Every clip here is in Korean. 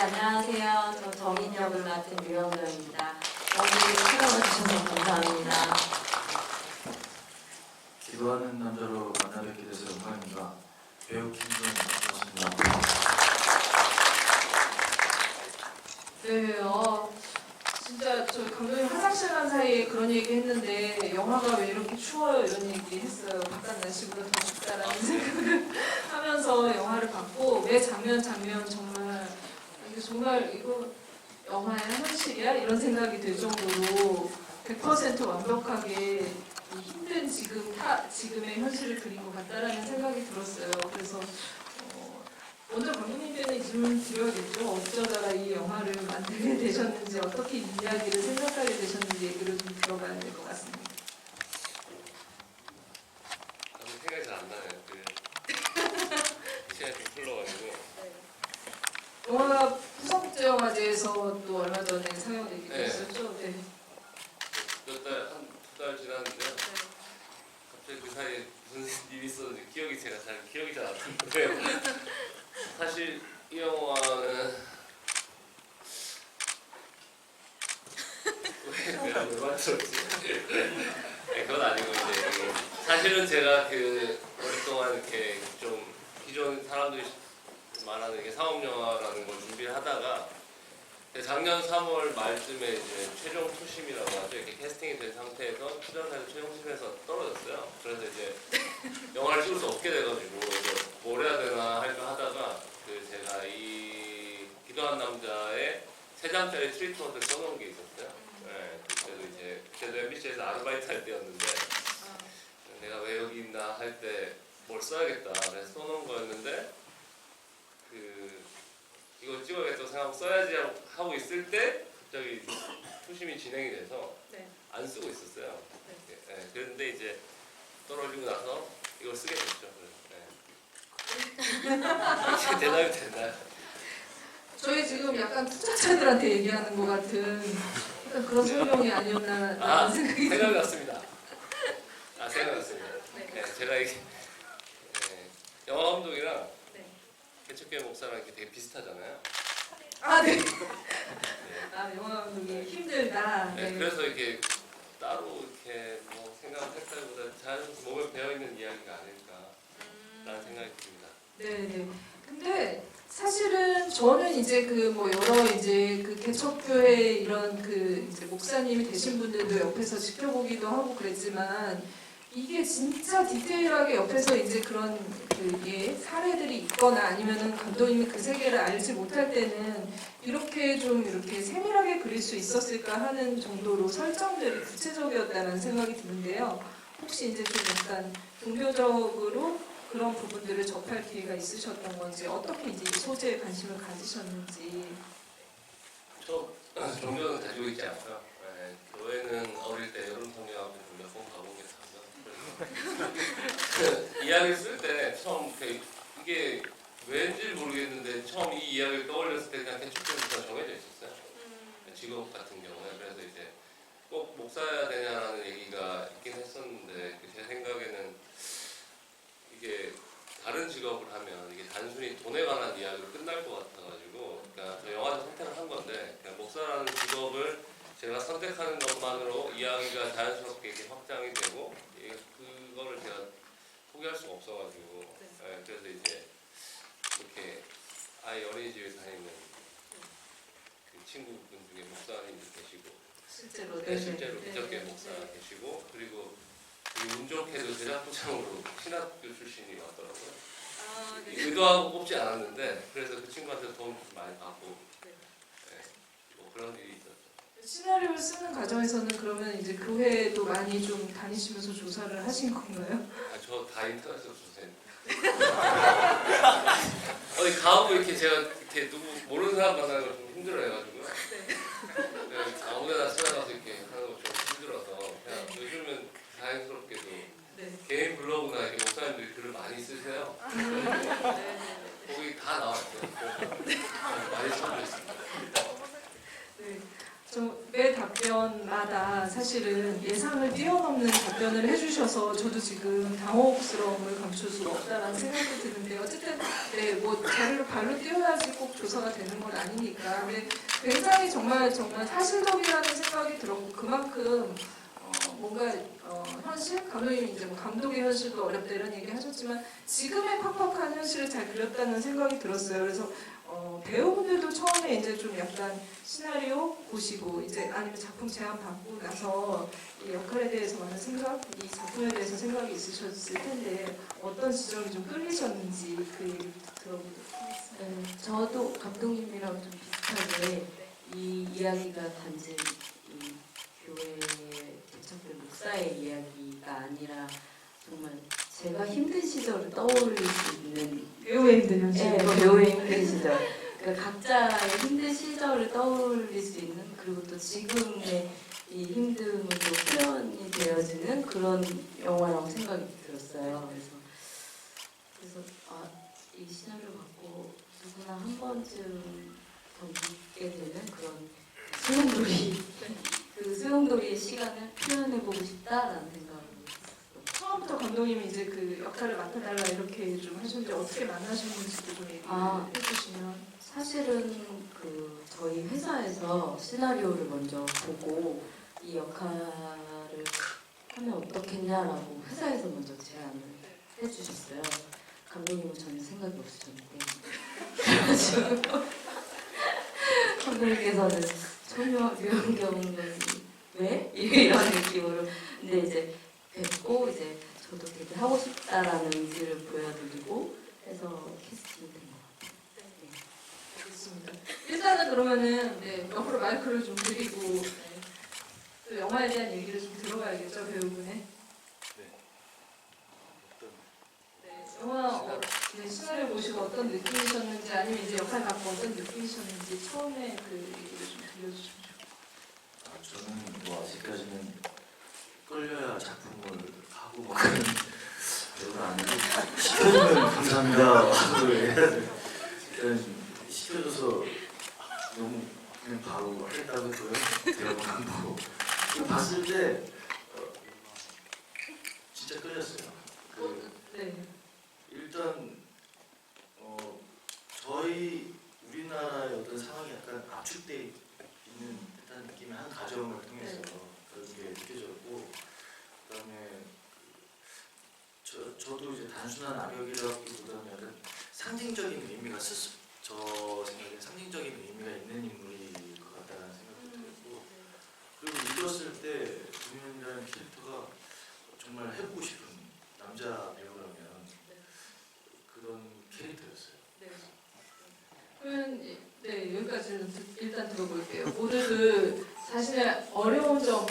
안녕하세요. 저 정인 역을 맡은 류영정입니다. 여기 찾아와주셔서 감사합니다. 기도하는 남자로 만나뵙게 돼서 영광입니다. 배우 김선 반갑습니다. 네, 진짜 저 감독님 화장실 간 사이에 그런 얘기 했는데 영화가 왜 이렇게 추워요 이런 얘기 했어요. 바깥 날씨보다 더 춥다라는 생각을 하면서 영화를 봤고 매 장면 정말 이게 정말 이거 영화야 현실이야 이런 생각이 들 정도로 100% 완벽하게 이 힘든 지금의 현실을 그린 것 같다라는 생각이 들었어요. 그래서 먼저 감독님께는 이 질문 드려야겠죠. 어쩌다가 이 영화를 만들게 되셨는지, 어떻게 이 이야기를 생각하게 되셨는지 얘기를 좀 들어봐야 될 것 같습니다. 저도 생각이 잘 안 나요. 시간이 좀 흘러가지고. 영화가 부산국제영화제에서 또 얼마 전에 상영되기도 네. 했었죠. 네. 한 두 달 지났는데요. 갑자기 그 사이에 무슨 일이 있었는지 기억이 잘 안 나는데 사실 이 영화는 왜 만들었지? 네, 그건 아니고 이제 사실은 제가 오랫동안 이렇게 좀 기존 사람들이 말하는 이게 상업 영화라는 걸 준비를 하다가 작년 3월 말쯤에 이제 최종 투심이라고 하죠. 이렇게 캐스팅이 된 상태에서 출연해서 최종 투심에서 떨어졌어요. 그래서 이제 영화를 찍을 수 없게 돼가지고 이제 뭘 해야 되나 할까 하다가 제가 이 기도한 남자의 3장짜리 트리트먼트를 써놓은 게 있었어요. 네, 그때도 MBC에서 아르바이트 할 때였는데 내가 왜 여기 있나 할 때 뭘 써야겠다 그래서 써놓은 거였는데 이거 찍어야겠다고 생각하고 써야지 하고 있을 때 갑자기 투심이 진행이 돼서 네. 안 쓰고 있었어요. 네. 네, 그런데 이제 떨어지고 나서 이걸 쓰게 됐죠. 이렇게 대답이 됐나요? 저희 지금 약간 투자자들한테 얘기하는 것 같은 약간 그런 설명이 아니었나라는 생각이 듭니다. 생각났습니다. 생각났습니다. 네. 제가 이게 영화 감독이랑 네. 개척교회 목사랑 이렇게 되게 비슷하잖아요. 네. 네. 영화 감독이 힘들다. 네, 그래서 이렇게 따로 이렇게 뭐 생각했다기보다 자연스럽게 몸에 배어있는 이야기가 아닐까라는 생각이 듭니다. 네. 근데 사실은 저는 이제 여러 이제 개척교회 이런 이제 목사님이 되신 분들도 옆에서 지켜보기도 하고 그랬지만 이게 진짜 디테일하게 옆에서 이제 그런 사례들이 있거나 아니면은 감독님이 그 세계를 알지 못할 때는 이렇게 세밀하게 그릴 수 있었을까 하는 정도로 설정들이 구체적이었다는 생각이 드는데요. 혹시 이제 좀 약간 종교적으로 그런 부분들을 접할 기회가 있으셨던 건지 어떻게 이제 이 소재에 관심을 가지셨는지. 저 종교는 가지고 있지 않고요. 네, 교회는 어릴 때 여름 성경학교 몇 번 가본 게 다고요. 이야기를 쓸 때 처음 이게 왠지 모르겠는데 처음 이 이야기를 떠올렸을 때 그냥 개척교회부터 정해져 있었어요. 직업 같은 경우에 그래서 이제 꼭 목사여야 되냐라는 얘기가 있긴 했었는데 제 생각에는 이게 다른 직업을 하면 이게 단순히 돈에 관한 이야기로 끝날 것 같아가지고 그러니까 저 영화에서 선택을 한 건데 그냥 목사라는 직업을 제가 선택하는 것만으로 이야기가 자연스럽게 이렇게 확장이 되고 그거를 제가 포기할 수가 없어가지고 네, 그래서 이제 이렇게 아이 어린이집에 다니는 친구분 중에 목사님도 계시고 실제로 기적교회 목사 계시고 그리고 운 좋게도 제작부장으로 신학교 출신이 왔더라고요. 의도하고 뽑지 않았는데 그래서 그 친구한테 도움 좀 많이 받고 뭐 그런 일이 있었죠. 시나리오를 쓰는 과정에서는 그러면 이제 교회도 많이 좀 다니시면서 조사를 하신 건가요? 저 다 인터넷으로 조사했는데 어디 가고 이렇게 제가 이렇게 누구 모르는 사람 만나는 걸 좀 힘들어해가지고요. 네, 아무데나 찾아가서 이렇게 하는 거 좀 힘들어서 그냥 요즘은 자연스럽게도 개인 블로그나 이렇게 목사님들이 글을 많이 쓰세요. 거기 다 나왔어요. 많이 참조했습니다. 매 답변 답변마다 사실은 예상을 뛰어넘는 답변을 해주셔서 저도 지금 당혹스러움을 감출 수가 없다라는 생각이 드는데 어쨌든 네, 뭐 자료를 발로 띄워야지 꼭 조사가 되는 건 아니니까 근데 굉장히 정말 사실적이라는 생각이 들었고 그만큼 뭔가 현실? 감독님이 이제 뭐 감독의 현실도 어렵다 이런 얘기 하셨지만 지금의 팍팍한 현실을 잘 그렸다는 생각이 들었어요. 그래서 배우분들도 처음에 이제 좀 약간 시나리오 보시고 이제 아니면 작품 제안 받고 나서 이 역할에 대해서 많은 생각, 이 작품에 대해서 생각이 있으셨을 텐데 어떤 지점이 좀 끌리셨는지 그 얘기 들어보도록 하겠습니다. 네, 저도 감독님이랑 좀 비슷하게 이 이야기가 단지 이 교회 개척된 목사의 이야기가 아니라 정말 제가 힘든 시절을 떠올릴 수 있는 배우의 힘든 현실. 네, 배우의 힘든 시절. 그러니까 각자의 힘든 시절을 떠올릴 수 있는 그리고 또 지금의 이 힘듦은 또 표현이 되어지는 그런 영화라고 생각이 들었어요. 그래서 이 시나리오 갖고 누구나 한 번쯤 더 묻게 되는 그런 소용돌이 그 소용돌이의 시간을 표현해보고 싶다라는 생각을 했었어요. 처음부터 감독님이 이제 그 역할을 맡아달라 이렇게 좀 하셨는데 어떻게 만나셨는지도 좀 얘기해 주시면. 사실은 그 저희 회사에서 시나리오를 먼저 보고 이 역할을 하면 어떻겠냐라고 회사에서 먼저 제안을 해주셨어요. 감독님은 전혀 생각이 없으셨는데 그래가지고 감독님께서는 전혀 묘한경은 왜? 이런 느낌으로 근데 이제 뵙고 이제 저도 되게 하고 싶다라는 의지를 보여드리고 해서 캐스팅이 된 것 같아요. 알겠습니다. 일단은 그러면은 네, 옆으로 마이크를 좀 드리고 네, 또 영화에 대한 얘기를 좀 들어봐야겠죠 배우분의. 네, 영화 네, 시나리오 보시고 어떤 느낌이셨는지 아니면 이제 역할 맡고 어떤 느낌이셨는지 처음에 그 얘기를 좀 들려주시면 좋겠습니다. 저는 뭐 아직까지는 끌려야 작품을 하고 막 그런 배우가 아니고 시켜주면 감사합니다 하고 해야 돼. 일단 시켜줘서 너무 그냥 바로 하겠다고 했고요. 대본 안 보고 봤을 때 진짜 끌렸어요. 네. 일단 저희 우리나라의 어떤 상황이 약간 압축돼 있는 듯한 느낌의 한 가정을 통해서 그런 게 느껴졌고 그다음에 저도 이제 단순한 악역이라기보다는 약간 상징적인 의미가 저 생각에 상징적인 의미가 있는 인물일 것 같다는 생각도 들었고 그리고 읽었을 때 동현이라는 캐릭터가 정말 해보고 싶은 남자 배우라면 그런 캐릭터였어요. 네. 그러면 네 여기까지는 일단 들어볼게요. 모두 자신의 어려운 점을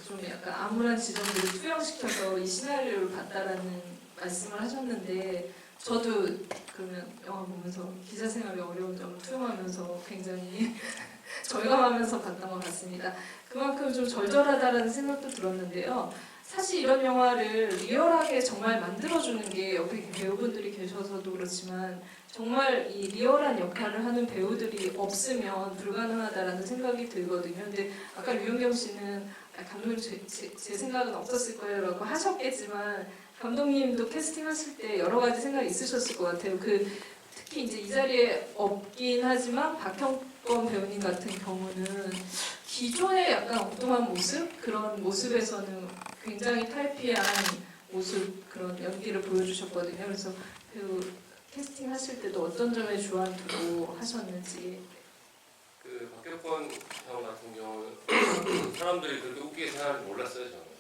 좀 약간 암울한 지점들을 투영시켜서 이 시나리오를 봤다라는 말씀을 하셨는데 저도 그러면 영화 보면서 기자 생활의 어려운 점을 투영하면서 굉장히 절감하면서 봤던 것 같습니다. 그만큼 좀 절절하다라는 생각도 들었는데요. 사실 이런 영화를 리얼하게 정말 만들어주는 게 옆에 배우분들이 계셔서도 그렇지만 정말 이 리얼한 역할을 하는 배우들이 없으면 불가능하다라는 생각이 들거든요. 근데 아까 류현경 씨는 감독님 제 생각은 없었을 거예요 라고 하셨겠지만 감독님도 캐스팅하실 때 여러 가지 생각이 있으셨을 것 같아요. 특히 이제 이 자리에 없긴 하지만 박형권 배우님 같은 경우는 기존의 약간 엉뚱한 모습? 그런 모습에서는 굉장히 탈피한 모습, 그런 연기를 보여주셨거든요. 그래서 배우 캐스팅 하실 때도 어떤 점에 주안 두고 하셨는지. 그 박격권 형 같은 경우는 사람들이 그렇게 웃기게 생각하는지 몰랐어요 저는.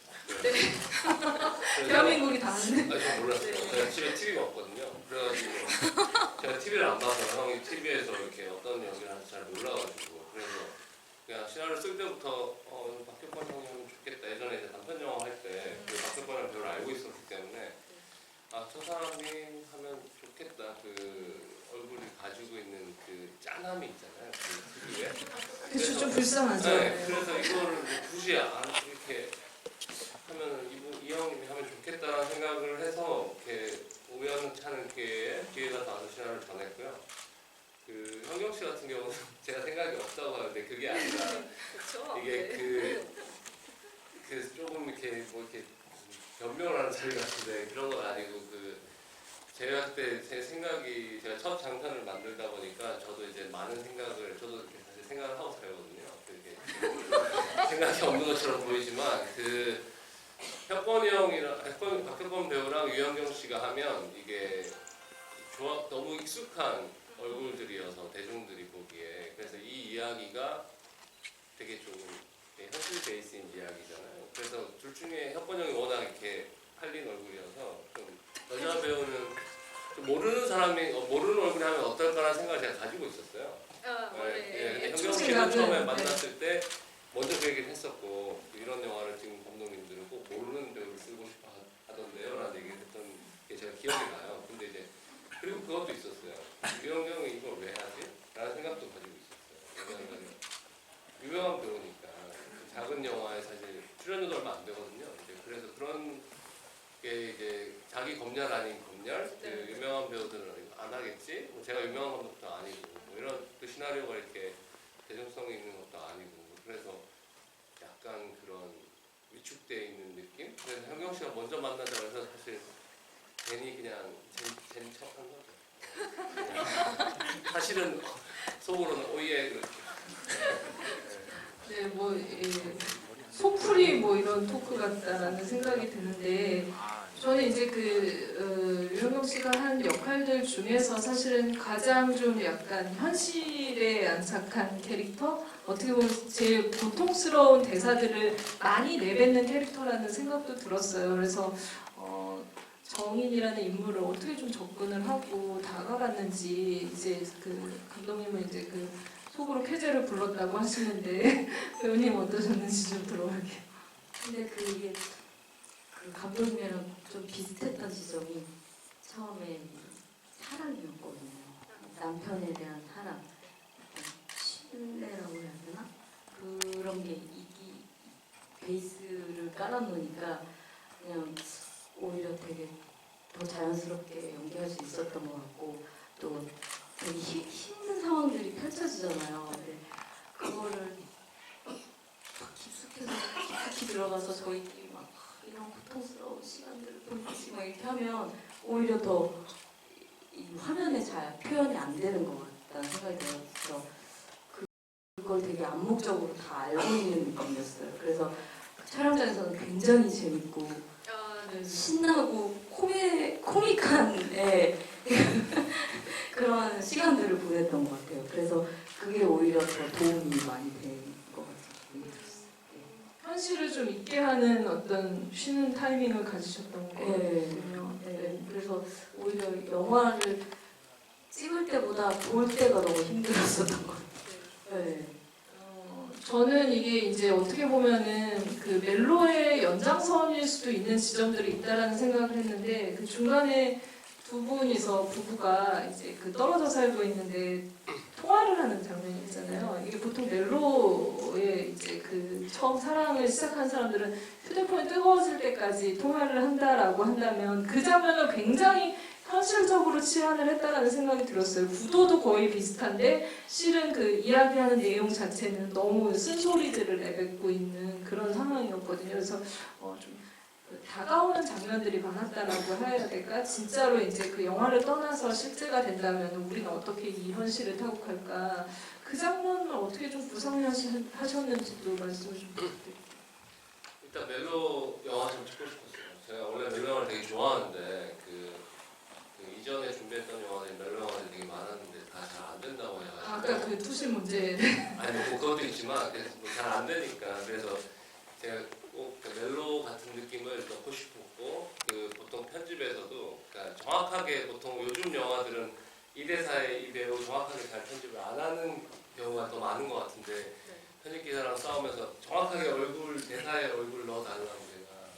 대한민국이 다 아는. 전 몰랐어요. 제가 집에 TV가 없거든요. 그래가지고 제가 TV를 안 봐서 형이 TV에서 이렇게 어떤 연기를 하는지 잘 몰라가지고 그래서 그냥 시나리오 쓸 때부터 박격권 형이면 좋겠다. 예전에 이제 단편 영화 할 때 그 박격권이라는 배우를 알고 있었기 때문에 저 사람이 하면 좋겠다. 그 얼굴이 가지고 있는 그 짠함이 있잖아요. 그 TV에. 그쵸, 좀 불쌍하죠. 네, 그래서 이거를 굳이 안 이렇게 하면 이 형님이 하면 좋겠다라는 생각을 해서 이렇게 우연찮은 기회가 닿아서 시나리오를 전했고요. 그 현경 씨 같은 경우는 제가 생각이 없다고 하는데 그게 아니라 그렇죠. 이게 그 조금 이렇게 뭐 이렇게 변명을 하는 자리 같은데 그런 건 아니고 제가 그때 제 생각이 제가 첫 장편을 만들다 보니까 저도 이제 많은 생각을 저도 이렇게 사실 생각을 하고 살거든요. 이렇게 생각이 없는 것처럼 보이지만 혁건이 형이랑 박혁건 배우랑 유현경 씨가 하면 이게 너무 익숙한 얼굴들이어서 대중들이 보기에 그래서 이 이야기가 되게 좀 현실 베이스인 이야기잖아요. 그래서 둘 중에 혁건 형이 워낙 이렇게 팔린 얼굴이어서 좀 여자 배우는 좀 모르는 사람이 모르는 얼굴이 하면 어떨까라는 생각을 제가 가지고 있었어요. 근데 현경 씨는 처음에 만났을 때 먼저 그 얘기를 했었고 이런 영화를 지금 감독님들은 꼭 모르는 배우를 쓰고 싶어 하던데요 라는 얘기를 했던 게 제가 기억이 나요. 근데 이제 그리고 그것도 있었어요. 유현경이 이걸 왜 하지? 라는 생각도 가지고 있었어요. 왜냐하면 유명한 배우니까 작은 영화에 사실 출연료도 얼마 안 되거든요. 이제 그래서 그런 게 이제 자기 검열 아닌 검열, 유명한 배우들은 안 하겠지. 제가 유명한 감독도 아니고 뭐 이런 시나리오가 이렇게 대중성이 있는 것도 아니고 그래서 약간 그런 위축되어 있는 느낌. 그래서 현경 씨가 먼저 만나자고 해서 사실 괜히 그냥 젠 척한 거죠. 사실은 속으로는 오예 그렇게. 네, 뭐 소풀이 뭐 이런 토크 같다라는 생각이 드는데 저는 이제 유현경 씨가 한 역할들 중에서 사실은 가장 좀 약간 현실에 안착한 캐릭터 어떻게 보면 제일 고통스러운 대사들을 많이 내뱉는 캐릭터라는 생각도 들었어요. 그래서 정인이라는 인물을 어떻게 좀 접근을 하고 다가갔는지 이제 감독님은 이제 속으로 쾌재를 불렀다고 하시는데 배우님 어떠셨는지 좀 들어볼게요. 근데 이게 감독님이랑 좀 비슷했던 지점이 처음에 사랑이었거든요. 남편에 대한 사랑, 신뢰라고 해야 되나? 그런 게 베이스를 깔아놓으니까 그냥 오히려 되게 더 자연스럽게 연기할 수 있었던 것 같고 또 되게 힘든 상황들이 펼쳐지잖아요. 근데 그거를 깊숙이 들어가서 저희끼리 막 이런 고통스러운 시간들을 보내지 막 이렇게 하면 오히려 더 이 화면에 잘 표현이 안 되는 것 같다는 생각이 들어서 그걸 되게 암묵적으로 다 알고 있는 느낌이었어요. 그래서 촬영장에서는 굉장히 재밌고 신나고 코믹한 그런 시간들을 보냈던 것 같아요. 그래서 그게 오히려 더 도움이 많이 된 것 같아요. 현실을 좀 있게 하는 어떤 쉬는 타이밍을 가지셨던 거군요. 네. 그래서 오히려 영화를 찍을 때보다 볼 때가 너무 힘들었었던 것 같아요. 네. 저는 이게 이제 어떻게 보면은 멜로의 연장선일 수도 있는 지점들이 있다라는 생각을 했는데 그 중간에 두 분이서 부부가 이제 떨어져 살고 있는데 통화를 하는 장면이 있잖아요. 이게 보통 멜로에 이제 처음 사랑을 시작한 사람들은 휴대폰이 뜨거워질 때까지 통화를 한다라고 한다면 그 장면을 굉장히 현실적으로 치환을 했다라는 생각이 들었어요. 구도도 거의 비슷한데 실은 이야기하는 내용 자체는 너무 쓴소리들을 내뱉고 있는 그런 상황이었거든요. 그래서 좀 다가오는 장면들이 많았다라고 해야 될까? 진짜로 이제 영화를 떠나서 실제가 된다면 우리는 어떻게 이 현실을 타국할까? 그 장면을 어떻게 좀 구상하셨는지도 말씀을 좀 부탁드릴게요. 일단 멜로 영화 좀 찍고 싶었어요. 제가 원래 멜로 영화를 되게 좋아하는데 이전에 준비했던 영화들이 멜로 영화들이 되게 많았는데 다 잘 안 된다고 해가지고 아까 투신 문제 아니 뭐 그것도 있지만 잘 안 되니까 그래서 제가 꼭 멜로 같은 느낌을 넣고 싶었고 보통 편집에서도 그러니까 정확하게 보통 요즘 영화들은 이 대사에 이 배우 정확하게 잘 편집을 안 하는 경우가 더 많은 것 같은데 편집 기사랑 싸우면서 정확하게 대사에 얼굴을 넣어달라고 제가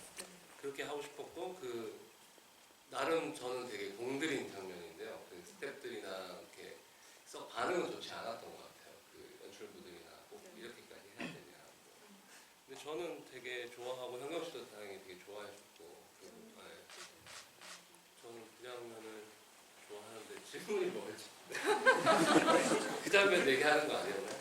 그렇게 하고 싶었고 나름 저는 되게 공들인 장면인데요. 스태프들이나 이렇게 썩 반응은 좋지 않았던 것 같아요. 연출부들이나 꼭 이렇게까지 해야 되냐. 근데 저는 되게 좋아하고 현경 씨도 당연히 되게 좋아해줬고 저는 그 장면을 좋아하는데 질문이 뭐였지? 그 장면 얘기하는 거 아니었나요?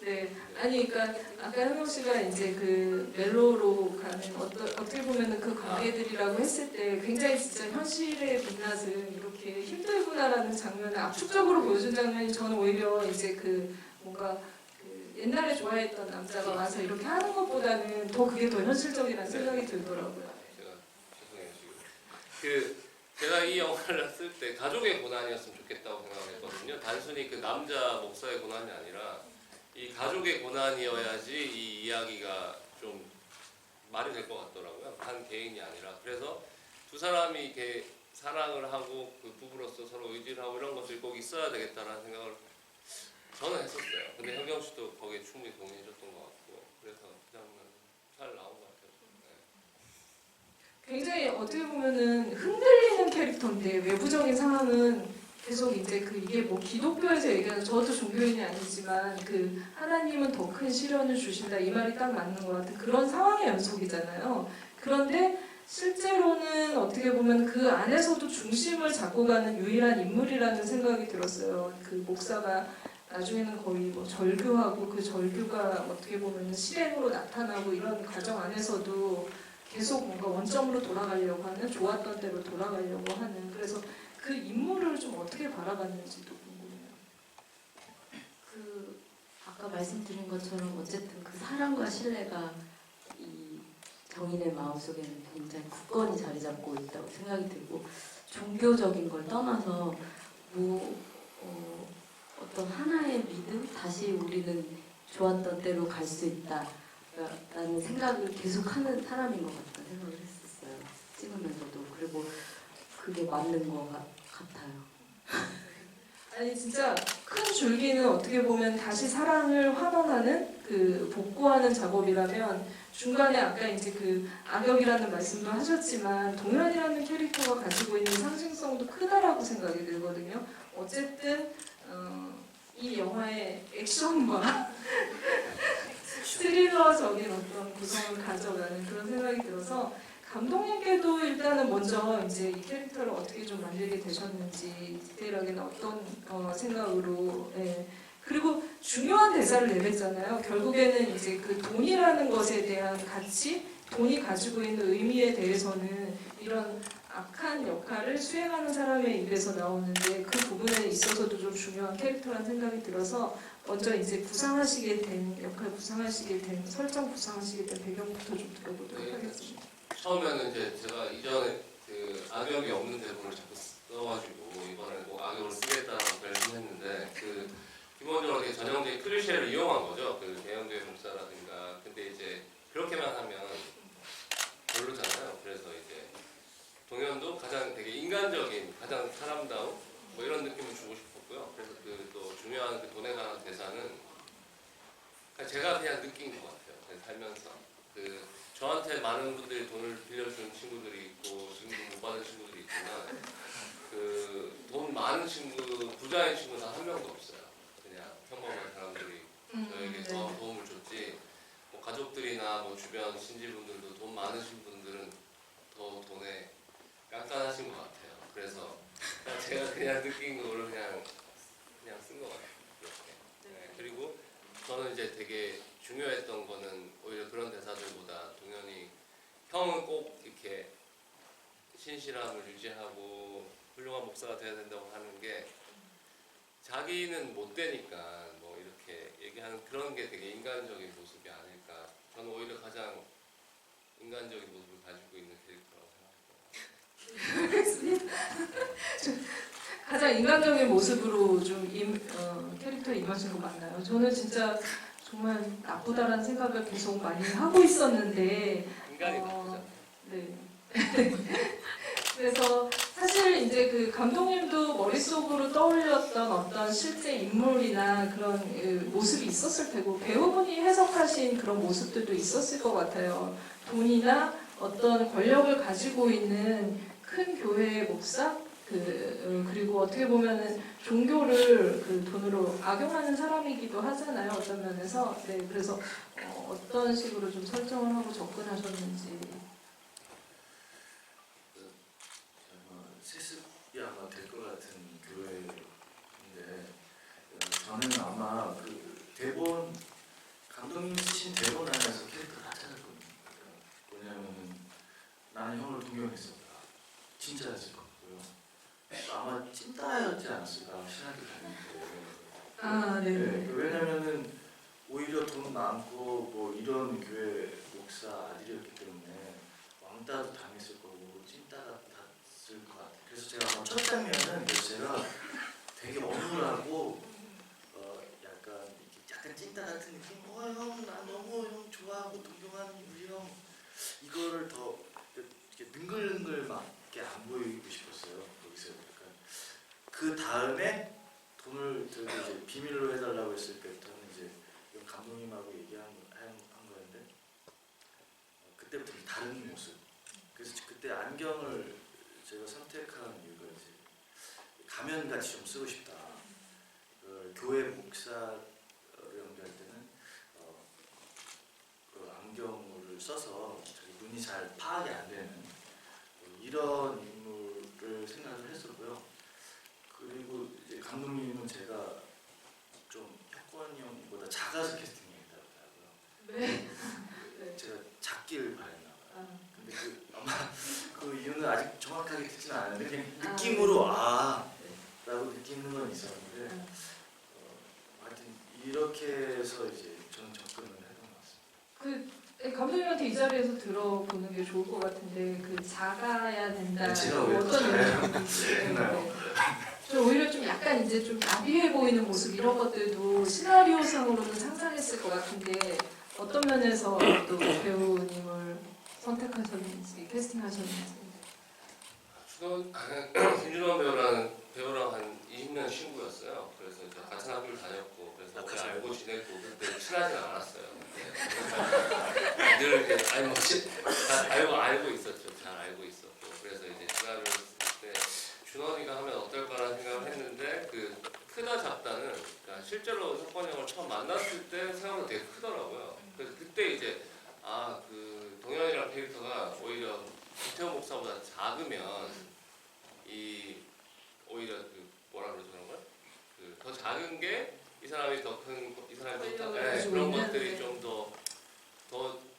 네, 아니 그러니까 아까 현경 씨가 이제 그 멜로로 가는 어떻게 보면은 그 관계들이라고 했을 때 굉장히 진짜 현실의 민낯을 이렇게 힘들구나라는 장면을 압축적으로 보여준 장면이 저는 오히려 이제 그 뭔가 그 옛날에 좋아했던 남자가 와서 이렇게 하는 것보다는 더 그게 더 현실적이라는 생각이 들더라고요. 제가 죄송해요 지금. 제가 이 영화를 쓸 때 가족의 고난이었으면 좋겠다고 생각했거든요. 단순히 그 남자 목사의 고난이 아니라 이 가족의 고난이어야지 이 이야기가 좀 말이 될 것 같더라고요. 한 개인이 아니라. 그래서 두 사람이 이렇게 사랑을 하고 그 부부로서 서로 의지를 하고 이런 것들이 꼭 있어야 되겠다라는 생각을 저는 했었어요. 근데 현경 씨도 거기에 충분히 동의해줬던 것 같고 그래서 그 장면 잘 나온 것 같아요. 네. 굉장히 어떻게 보면은 흔들리는 캐릭터인데 외부적인 상황은 계속 이제 그 이게 뭐 기독교에서 얘기하는 저도 종교인이 아니지만 그 하나님은 더 큰 시련을 주신다 이 말이 딱 맞는 것 같은 그런 상황의 연속이잖아요. 그런데 실제로는 어떻게 보면 그 안에서도 중심을 잡고 가는 유일한 인물이라는 생각이 들었어요. 그 목사가 나중에는 거의 뭐 절규하고 그 절규가 어떻게 보면 실행으로 나타나고 이런 과정 안에서도 계속 뭔가 원점으로 돌아가려고 하는 좋았던 대로 돌아가려고 하는 그래서 그 인물을 좀 어떻게 바라봤는지도 궁금해요. 그 아까 말씀드린 것처럼 어쨌든 그 사랑과 신뢰가 이 정인의 마음속에는 굉장히 굳건히 자리 잡고 있다고 생각이 들고 종교적인 걸 떠나서 어떤 하나의 믿음 다시 우리는 좋았던 때로 갈 수 있다라는 생각을 계속하는 사람인 것 같다는 생각을 했었어요. 찍으면서도 그리고 그게 맞는 것 같아요. 아니 진짜 큰 줄기는 어떻게 보면 다시 사랑을 환원하는 그 복구하는 작업이라면 중간에 아까 이제 그 악역이라는 말씀도 하셨지만 동현이라는 캐릭터가 가지고 있는 상징성도 크다라고 생각이 들거든요. 어쨌든 이 영화의 액션과 스릴러적인 어떤 구성을 가져가는 그런 생각이 들어서 감독님께도 일단은 먼저 이제 이 캐릭터를 어떻게 좀 만들게 되셨는지 디테일하게는 어떤 생각으로 그리고 중요한 대사를 내뱉잖아요. 결국에는 이제 그 돈이라는 것에 대한 가치, 돈이 가지고 있는 의미에 대해서는 이런 악한 역할을 수행하는 사람의 입에서 나오는데 그 부분에 있어서도 좀 중요한 캐릭터라는 생각이 들어서 먼저 이제 구상하시게 된 역할 구상하시게 된 설정 구상하시게 된 배경부터 좀 들어보도록 하겠습니다. 처음에는 이제 제가 이전에 그 악역이 없는 대본을 자꾸 써가지고 이번에 꼭 악역을 쓰겠다고 결심했는데 그 기본적으로 이렇게 전형적인 클리셰를 이용한 거죠. 그 개혁교회 목사라든가. 근데 이제 그렇게만 하면 별로잖아요. 그래서 이제 동현도 가장 되게 인간적인, 가장 사람다운 뭐 이런 느낌을 주고 싶었고요. 그래서 그 또 중요한 그 돈에 관한 대사는 제가 그냥 느낀 것 같아요. 살면서 그 저한테 많은 분들이 돈을 빌려준 친구들이 있고 지금도 못 받은 친구들이 있지만 그 돈 많은 친구, 부자인 친구 단 한 명도 없어요. 그냥 평범한 사람들이 저에게 더 도움을 줬지. 뭐 가족들이나 뭐 주변 신지분들도 돈 많으신 분들은 더 돈에 깐깐하신 것 같아요. 그래서 제가 그냥 느낀 거를 그냥 쓴 것 같아요. 이렇게. 네. 그리고 저는 이제 되게 중요했던 거는 오히려 그런 대사들보다 동현이 형은 꼭 이렇게 신실함을 유지하고 훌륭한 목사가 돼야 된다고 하는 게 자기는 못 되니까 뭐 이렇게 얘기하는 그런 게 되게 인간적인 모습이 아닐까. 저는 오히려 가장 인간적인 모습을 가지고 있는 캐릭터라고 생각합니다. 가장 인간적인 모습으로 좀 캐릭터 임하신 거 맞나요? 저는 진짜 정말 나쁘다라는 생각을 계속 많이 하고 있었는데 인간이 나쁘잖아요. 네. 그래서 사실 이제 그 감독님도 머릿속으로 떠올렸던 어떤 실제 인물이나 그런 모습이 있었을 테고 배우분이 해석하신 그런 모습들도 있었을 것 같아요. 돈이나 어떤 권력을 가지고 있는 큰 교회의 목사 그리고 어떻게 보면은 종교를 그 돈으로 악용하는 사람이기도 하잖아요. 어떤 면에서. 네, 그래서 어떤 식으로 좀 설정을 하고 접근하셨는지. 세습야가 될 것 같은 교회인데 저는 아마 그 대본 감독님이 쓰신 대본 안에서 캐릭터를 다 찾을 겁니다. 왜냐하면 나는 형을 동경했었다. 진짜였을 거고요. 아마 찐따였지 않았을까 신학교 다닐 때. 아, 네. 왜냐면은 오히려 돈 많고 뭐 이런 교회 목사 아들이었기 때문에 왕따도 당했을 거고 찐따가 됐을 것 같아요. 그래서 제가 아마 첫 장면은 제가 되게 억울하고 약간 찐따 같은 느낌. 형, 나 너무 형 좋아하고 동경하는 우리 형. 이거를 더 이렇게 능글능글맞게 안 보이고 싶었어요. 거기서 약간 그 다음에 돈을 저기 이제 비밀로 해달라고 했을 때부터는 이제 감독님하고 얘기한 거였는데 그때부터 다른 모습. 그래서 그때 안경을 제가 선택한 이유가 이제 가면같이 좀 쓰고 싶다. 교회 목사를 연기할 때는 그 안경을 써서 자기 눈이 잘 파악이 안 되는 이런 인물을 생각을 했었고요. 그리고 이제 감독님은 제가 좀 혁권이 형보다 작아서 캐스팅했다고 하고요. 네. 제가 작길 바랬나 봐요. 아, 근데 아마 그 이유는 아직 정확하게 듣지는 않았는데 그냥 느낌으로 라고 느끼는 건 있었는데 하여튼 이렇게 해서 이제 저는 접근을 했던 것 같습니다. 감독님한테 이 자리에서 들어보는 게 좋을 것 같은데 그 작아야 된다. 네, 제가 왜 어떤 작아요? 느낌인지. 했나요? 저 오히려 좀 약간 이제 좀 나비해 보이는 모습 이런 것들도 시나리오상으로는 상상했을 것 같은데 어떤 면에서 또 배우님을 선택하셨는지 캐스팅하셨는지. 김준원 배우랑 한 20년 친구였어요. 그래서 이제 같은 학교를 다녔고 그래서 오래 알고 지내고 그때 친하진 않았어요. 늘 이렇게 알고 있었죠. 잘 알고 있었고 그래서 이제 시나리오를 쓸 때 준원이가 하면 어떨까라는 생각을 했는데 그 크다 작다는 그러니까 실제로 석권이 형을 처음 만났을 때 생각보다 되게 크더라고요. 그래서 그때 이제 그 동현이라는 캐릭터가 오히려 김태호 목사보다 작으면 오히려 그 뭐라 그러죠 그런 걸? 더 작은 게 이 사람이 더 큰 이 사람이 더 그런 것들이 좀 더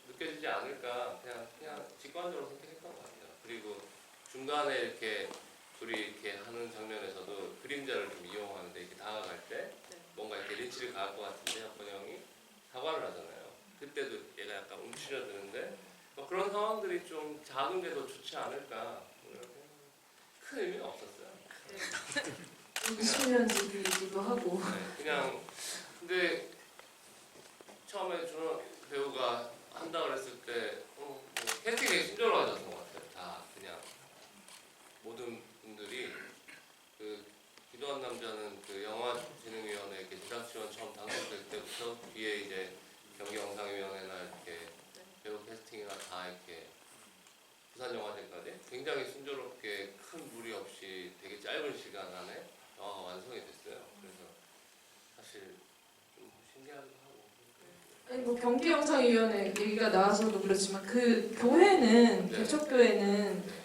느껴지지 않을까 그냥 직관적으로 선택했던 것 같아요. 그리고 중간에 이렇게 둘이 이렇게 하는 장면에서도 그림자를 좀 이용하는데 이렇게 다가갈 때 뭔가 이렇게 린치를 가할 것 같은데 혁권이 형이 사과를 하잖아요. 그때도 얘가 약간 움츠려드는데 그런 상황들이 좀 작은 게 더 좋지 않을까. 큰 의미는 없었어요. 20년 얘기이기도 하고. 그냥 근데 처음에 준호 배우가 한다 그랬을 때 뭐 캐스팅이 되게 친절하셨던 것 같아요. 다 그냥 모든 분들이 그 기도한 남자는 그 영화진흥위원회 제작 지원 처음 당선될 때부터 뒤에 이제 경기영상위원회나 이렇게 배우 캐스팅이나 다 이렇게 부산영화제까지 굉장히 순조롭게 큰 무리 없이 되게 짧은 시간 안에 영화가 완성이 됐어요. 그래서 사실 좀 신기하기도 하고. 아니 뭐 경기영상위원회 얘기가 나와서도 그렇지만 그 교회는 네. 개척교회는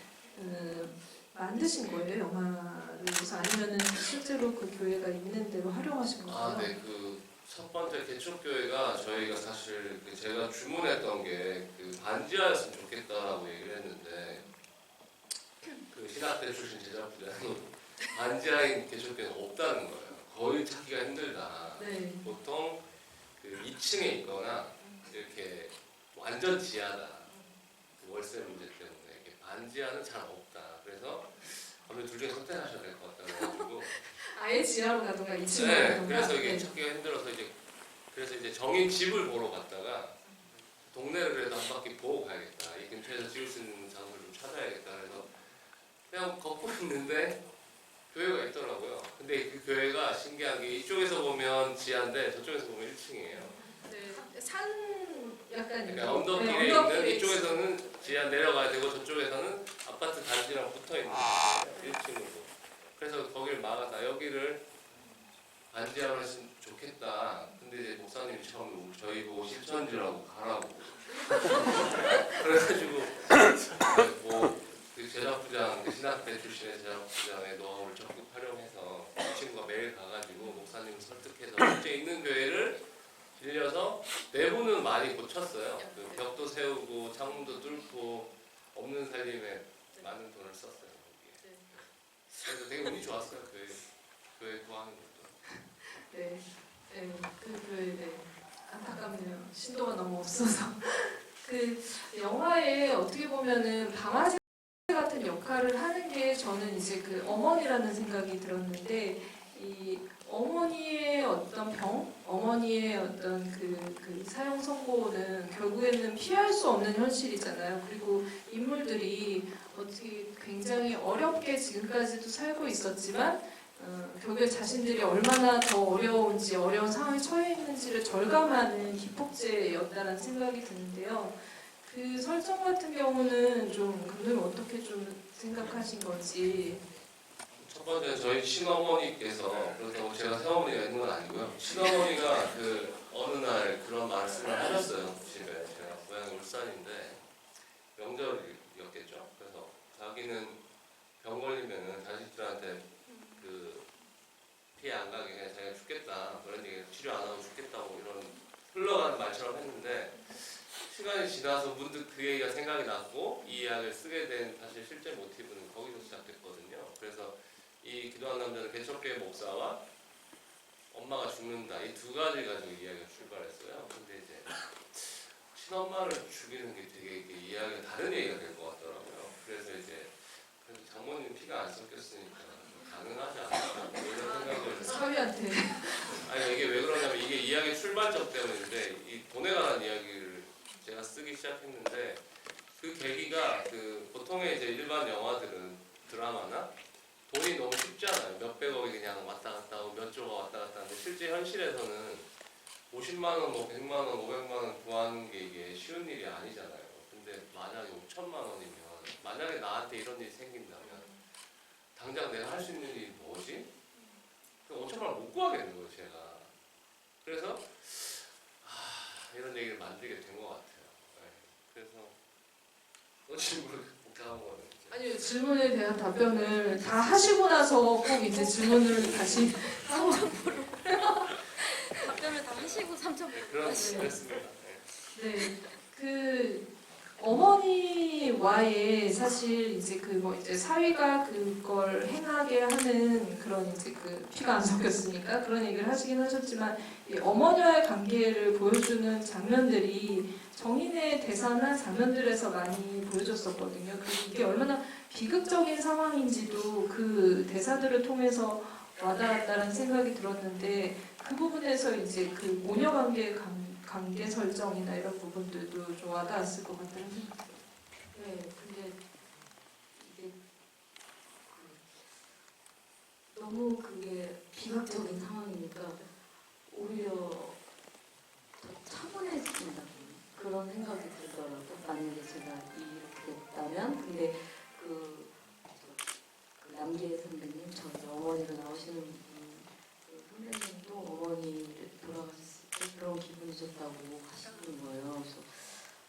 만드신 거예요 영화를 그래서 아니면은 실제로 그 교회가 있는 대로 활용하신 거예요? 네. 그 첫 번째 개척교회가 저희가 사실 제가 주문했던 게 그 반지하였으면 좋겠다라고 얘기를 했는데 그 신학대 출신 제작부장이 반지하인 개척교회는 없다는 거예요. 거의 찾기가 힘들다. 네. 보통 그 2층에 있거나 이렇게 완전 지하다. 그 월세 문제 때문에 이렇게 반지하는 잘 없다. 그래서 아무래도 둘 중에 선택하셔야 될 것 같다고 해가지고 아예 지하로 가던가 2층으로 네, 가던가. 그래서 이게 찾기가 힘들어서 그래서 이제 정인 집을 보러 갔다가 동네를 그래도 한 바퀴 보고 가야겠다. 이 근처에서 지을 수 있는 장소를 좀 찾아야겠다. 그래서 그냥 걷고 있는데 교회가 있더라고요. 근데 그 교회가 신기한 게 이쪽에서 보면 지하인데 저쪽에서 보면 1층이에요. 네, 산 약간 그러니까 언덕길에 네, 있는 언덕길에 이쪽에서는 지하 내려가야 되고 저쪽에서는 아파트 단지랑 붙어 있는 거예요. 1층으로. 그래서 거기를 막아서 여기를 반지하로 했으면 좋겠다. 근데 이제 목사님이 처음 저희 보고 실천지라고 가라고. 그래가지고 뭐 그 제작부장, 그 신학대 출신의 제작부장의 노하우를 적극 활용해서 그 친구가 매일 가가지고 목사님을 설득해서 실제 있는 교회를 빌려서 내부는 많이 고쳤어요. 그 벽도 세우고 창문도 뚫고 없는 살림에 많은 돈을 썼어요. 거기에. 그래서 되게 운이 좋았어요. 교회 구하는 것도. 네, 네, 네. 안타깝네요. 신도가 너무 없어서. 그 영화에 어떻게 보면은 방아쇠 같은 역할을 하는 게 저는 이제 그 어머니라는 생각이 들었는데 이 어머니의 어떤 병, 어머니의 어떤 그 사형 선고는 결국에는 피할 수 없는 현실이잖아요. 그리고 인물들이 어떻게 굉장히 어렵게 지금까지도 살고 있었지만 결국에 자신들이 얼마나 더 어려운지 어려운 상황에 처해 있는지를 절감하는 기폭제였다는 생각이 드는데요. 그 설정 같은 경우는 좀 감독님 어떻게 좀 생각하신 건지. 첫 번째 저희 친어머니께서 그렇다고 제가 새어머니가 있는 건 아니고요. 친어머니가 그 어느 날 그런 말씀을 하셨어요. 집에 제가 고향이 울산인데 명절이었겠죠. 그래서 자기는 병 걸리면은 자식들한테 그 피해 안 가게 그냥 자기가 죽겠다 그런 얘기 치료 안 하고 죽겠다고 이런 흘러가는 말처럼 했는데 시간이 지나서 문득 그 얘기가 생각이 났고 이 이야기를 쓰게 된 사실 실제 모티브는 거기서 시작됐거든요. 그래서 이 기도한 남자는 개척교회 목사와 엄마가 죽는다 이 두 가지 가지고 이야기가 출발했어요. 근데 이제 친엄마를 죽이는 게 되게 이야기가 다른 얘기가 될 것 같더라고요. 그래서 이제 장모님 피가 안 섞였으니까 가능하지 않을까 이런 생각을 사위한테. 아니 이게 왜 그러냐면 이게 이야기 출발점 때문인데 이 돈에 관한 이야기를 제가 쓰기 시작했는데 그 계기가 그 보통의 이제 일반 영화들은 드라마나 돈이 너무 쉽잖아요. 몇백억이 그냥 왔다 갔다 하고 몇 조가 왔다 갔다 하는데 실제 현실에서는 50만 원, 뭐 100만 원, 500만 원 구하는 게 이게 쉬운 일이 아니잖아요. 근데 만약에 5천만 원이면 만약에 나한테 이런 일이 생긴다면 당장 내가 할 수 있는 일이 뭐지? 5천만 원 못 구하겠는 거예요, 제가. 그래서 이런 얘기를 만들게 된 것 같아요. 네. 그래서 또 질문을 복잡한 거는 아니 질문에 대한 답변을 다 하시고 나서 꼭 이제 질문을 다시 하고. 답변을 다 하시고 3점. 네, 그렇습니다. 네. 네, 그 어머니와의 사실 이제 그 뭐 이제 사위가 그걸 행하게 하는 그런 이제 그 피가 안 섞였으니까 그런 얘기를 하시긴 하셨지만 이 어머니와의 관계를 보여주는 장면들이 정인의 대사나 장면들에서 많이 보여줬었거든요. 그리고 이게 얼마나 비극적인 상황인지도 그 대사들을 통해서 와닿았다는 생각이 들었는데 그 부분에서 이제 그 모녀 관계 설정이나 이런 부분들도 좀 와닿았을 것 같다는 생각이 들어요. 네, 근데 이게 너무 그게 비극적인 상황이니까 오히려 더 차분해진다 그런 생각이 들더라고요. 만약에 제가 이렇게 됐다면 근데 그 남기의 선배님, 저희 어머니로 나오시는 그 선배님도 어머니를 돌아가셨을 때 그런 기분이 좋다고 하시는 거예요. 그래서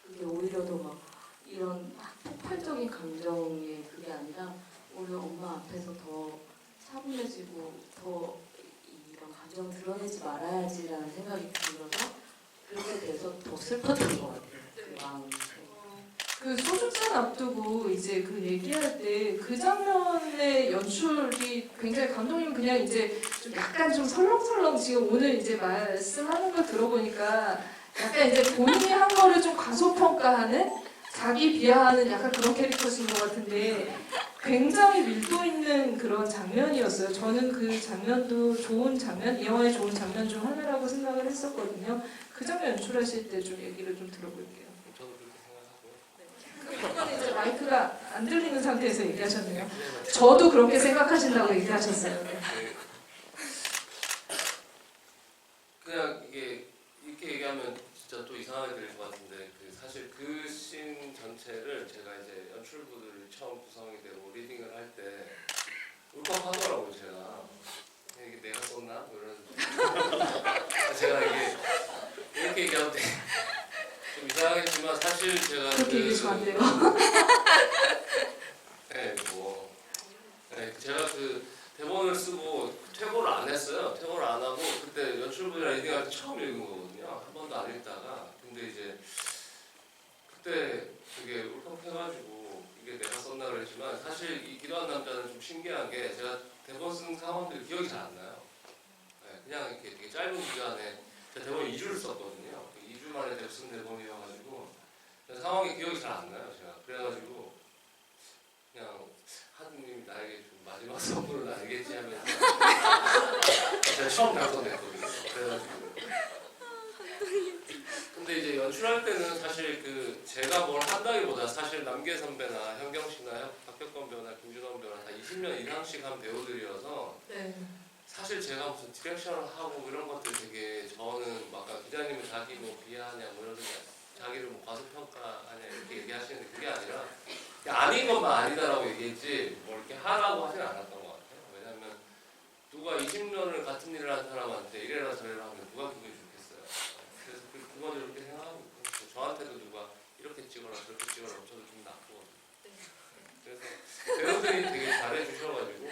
그게 오히려 더 막 이런 폭발적인 감정의 그게 아니라 오히려 엄마 앞에서 더 차분해지고 더 이런 감정 드러내지 말아야지라는 생각이 들어서 그렇게 돼서 더 슬펐던 것 같아요. 그 마음이. 그 소주잔 앞두고 이제 그 얘기할 때 그 장면의 연출이 굉장히 감독님 그냥 이제 좀 약간 좀 설렁설렁 지금 오늘 이제 말씀하는 걸 들어보니까 약간 이제 본인이 한 거를 좀 과소평가하는 자기 비하하는 약간 그런 캐릭터신 것 같은데 굉장히 밀도 있는 그런 장면이었어요. 저는 그 장면도 좋은 장면, 이 영화의 좋은 장면 중 하나라고 생각을 했었거든요. 그 장면 연출하실 때 좀 얘기를 좀 들어볼게요. 저도 그렇게 생각하고요. 그건 이제 마이크가 안 들리는 상태에서 얘기하셨네요. 저도 그렇게 생각하신다고 얘기하셨어요. 네. 그냥 이게 이렇게 얘기하면 진짜 또 이상하게 들릴 것 같은데 그 사실 그 씬 전체를 제가 이제 연출부들이 처음 구성이 되고 리딩을 할 때 울컥하더라고요. 제가 이게 내가 썼나? 뭐 이런 제가 이게 이렇게 얘기하면 좀 이상하겠지만 사실 제가 그렇게 얘기하시면 안 돼요. 네, 제가 그 대본을 쓰고 퇴고를 안 했어요. 퇴고를 안 하고 그때 연출부랑 리딩할 때 처음 읽은 거거든요. 한 번도 안 읽다가 근데 이제 그때 되게 울컥해가지고 이게 내가 썼나 그랬지만 사실 이 기도한 남자는 좀 신기한 게 제가 대본 쓴 상황들이 기억이 잘 안 나요. 네, 그냥 이렇게 되게 짧은 기간에 제가 대본 2주를 썼거든요. 2주 만에 쓴 대본이어가지고 상황이 기억이 잘 안 나요. 제가 그래가지고 그냥 하느님이 나에게 좀 마지막 선물을 알겠지 하면서 제가 처음 당선됐거든요. 그래가지고 근데 이제 연출할 때는 사실 그 제가 뭘 한다기보다 사실 남계 선배나 현경 씨나 박혁건 배우나 김준원 배우나 다 20년 이상씩 한 배우들이어서 네. 사실 제가 무슨 디렉션을 하고 이런 것들 되게 저는 막 아까 기자님은 자기 뭐 비하하냐 뭐 이런 자기를 뭐 과소평가하냐 이렇게 얘기하시는데 그게 아니라 그냥 아닌 것만 아니다라고 얘기했지 뭐 이렇게 하라고 하진 않았던 것 같아요. 왜냐면 누가 20년을 같은 일을 한 사람한테 이래라 저래라 하면 누가 기분이 좋겠어요. 그래서 그거를 이렇게 생각하고 있고 저한테도 누가 이렇게 찍어라 저렇게 찍어라 저도 좀 나쁘거든요. 그래서 배우들이 되게 잘해주셔가지고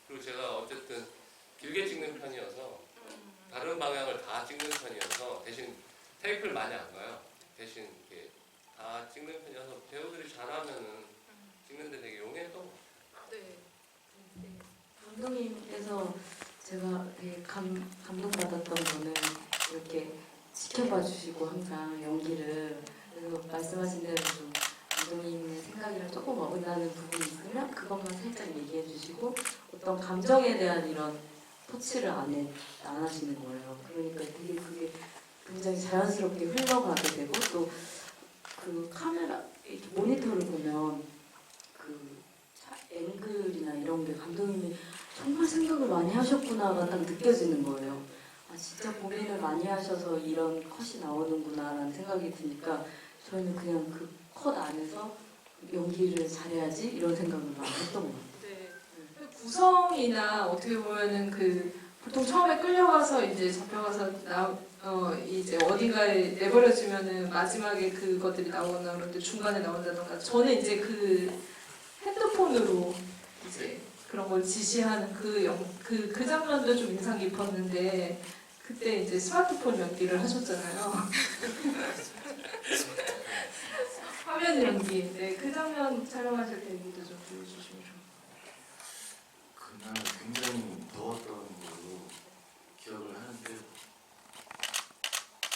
그리고 제가 어쨌든 길게 찍는 편이어서 다른 방향을 다 찍는 편이어서 대신 테이크를 많이 안 가요. 대신 이렇게 다 찍는 편이어서 배우들이 잘하면은 찍는데 되게 용이했던 것 같아요. 감독님께서 제가 되게 감동받았던 거는 이렇게 지켜봐 주시고 항상 연기를 그래서 말씀하신 대로 좀 감독님의 생각이랑 조금 어긋나는 부분이 있으면 그것만 살짝 얘기해 주시고 어떤 감정에 대한 이런 터치를 안 하시는 거예요. 그러니까 되게 그게 굉장히 자연스럽게 흘러가게 되고 또 그 카메라 이렇게 모니터를 보면 그 앵글이나 이런 게 감독님이 정말 생각을 많이 하셨구나가 딱 느껴지는 거예요. 아 진짜 고민을 많이 하셔서 이런 컷이 나오는구나라는 생각이 드니까 저희는 그냥 그 컷 안에서 연기를 잘해야지 이런 생각을 많이 했던 것 같아요. 네. 그 구성이나 어떻게 보면은 그 보통 처음에 끌려가서 이제 잡혀가서 이제 어딘가에 내버려지면은 마지막에 그것들이 나오거나 그런데 중간에 나온다던가 저는 이제 그 핸드폰으로 이제 그런 걸 지시하는 그 장면도 좀 인상 깊었는데 그때 이제 스마트폰 연기를 하셨잖아요. 화면 연기. 네, 그 장면 촬영하실 때 얘기도 좀 들려주시면 좋겠어요. 그날 굉장히 더웠던 걸로 기억을 하는데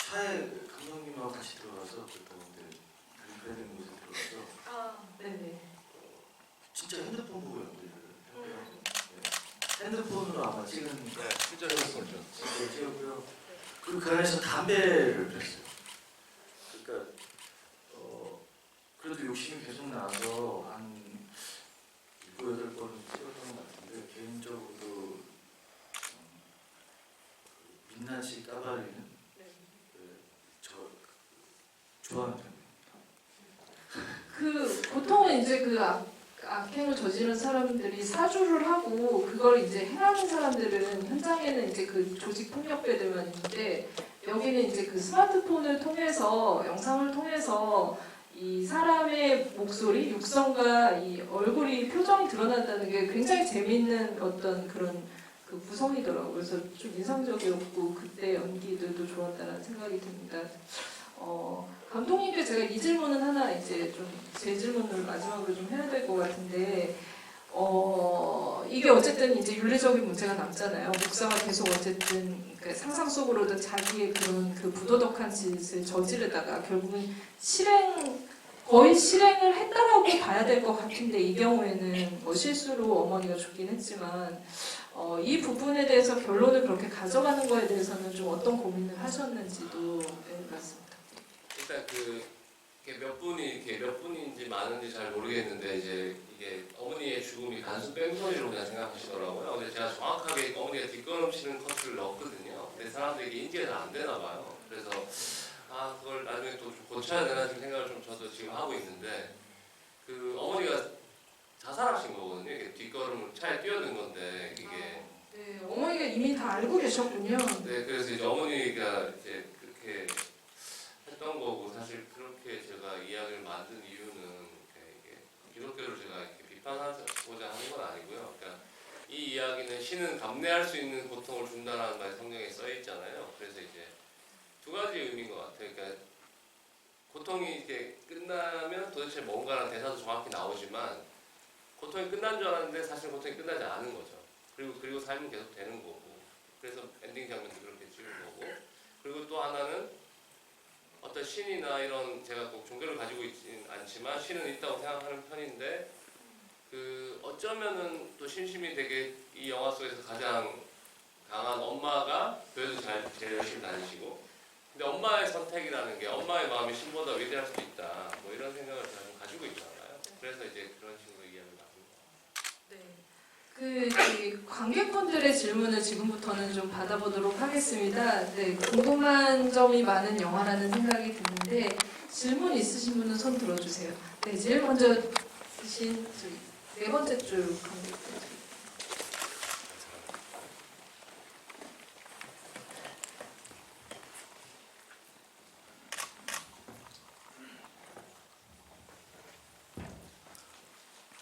차에 감독님하고 같이 들어가서 그 더운데 불편한 곳에 들어가서 네네. 진짜 핸드폰 보고 연기를 했고요. 네. 핸드폰으로 아마 찍은 실제로 했었죠. 진짜 찍었고요. 그리고 그 안에서 담배를 폈어요. 그러니까 그래도 욕심이 계속 나서 한 7, 8번은 찍었던 것 같은데 개인적으로 민낯이 까발리는 저 좋아하는 편이에요. 그 보통은 이제 그 악행을 저지른 사람들이 사주를 하고 그걸 이제 행하는 사람들은 현장에는 이제 그 조직 폭력배들만 있는데 여기는 이제 그 스마트폰을 통해서 영상을 통해서 이 사람의 목소리, 육성과 이 얼굴이 표정이 드러난다는 게 굉장히 재밌는 어떤 그런 그 구성이더라고요. 그래서 좀 인상적이었고 그때 연기들도 좋았다는 생각이 듭니다. 감독님께 제가 이 질문은 하나 이제 좀 제 질문을 마지막으로 좀 해야 될 것 같은데 이게 어쨌든 이제 윤리적인 문제가 남잖아요. 목사가 계속 어쨌든 그 상상 속으로든 자기의 그런 그 부도덕한 짓을 저지르다가 결국은 거의 실행을 했다라고 봐야 될 것 같은데 이 경우에는 뭐 실수로 어머니가 죽긴 했지만 이 부분에 대해서 결론을 그렇게 가져가는 거에 대해서는 좀 어떤 고민을 하셨는지도 말씀드립니다. 일단 이게 몇 분인지 많은지 잘 모르겠는데 이제 이게 어머니의 죽음이 단순 뺑소니로 그냥 생각하시더라고요. 근데 제가 정확하게 어머니가 뒷걸음치는 커트를 넣었거든요. 근데 사람들이 인지가 잘 안 되나 봐요. 그래서 그걸 나중에 또 좀 고쳐야 되나 지금 생각을 좀 저도 지금 하고 있는데 그 어머니가 자살하신 거거든요. 이게 뒷걸음을 차에 뛰어든 건데 이게 네, 어머니가 이미 다 알고 계셨군요. 네, 그래서 이제 어머니가 이제 그렇게 했던 거고 사실 그렇게 제가 이야기를 만든 이유는 이게 기독교를 제가 이렇게 비판하고 하는 건 아니고요. 그러니까 이 이야기는 신은 감내할 수 있는 고통을 준다는 말이 성경에 써 있잖아요. 그래서 이제 두 가지 의미인 것 같아요. 그러니까 고통이 이렇게 끝나면 도대체 뭔가라는 대사도 정확히 나오지만 고통이 끝난 줄 알았는데 사실 고통이 끝나지 않은 거죠. 그리고 삶은 계속 되는 거고. 그래서 엔딩 장면도 그렇게 찍은 거고. 그리고 또 하나는 어떤 신이나 이런 제가 꼭 종교를 가지고 있지는 않지만 신은 있다고 생각하는 편인데 그 어쩌면은 또 신심이 되게 이 영화 속에서 가장 강한 엄마가 교회도 제일 열심히 다니시고 근데 엄마의 선택이라는 게 엄마의 마음이 신보다 위대할 수도 있다 뭐 이런 생각을 저는 가지고 있잖아요. 그래서 이제 그런 식으로 이야기를 나눈 거예요. 이 관객분들의 질문을 지금부터는 좀 받아보도록 하겠습니다. 네, 궁금한 점이 많은 영화라는 생각이 드는데 질문 있으신 분은 손 들어주세요. 네, 제일 먼저 드신 네 번째 줄 관객분.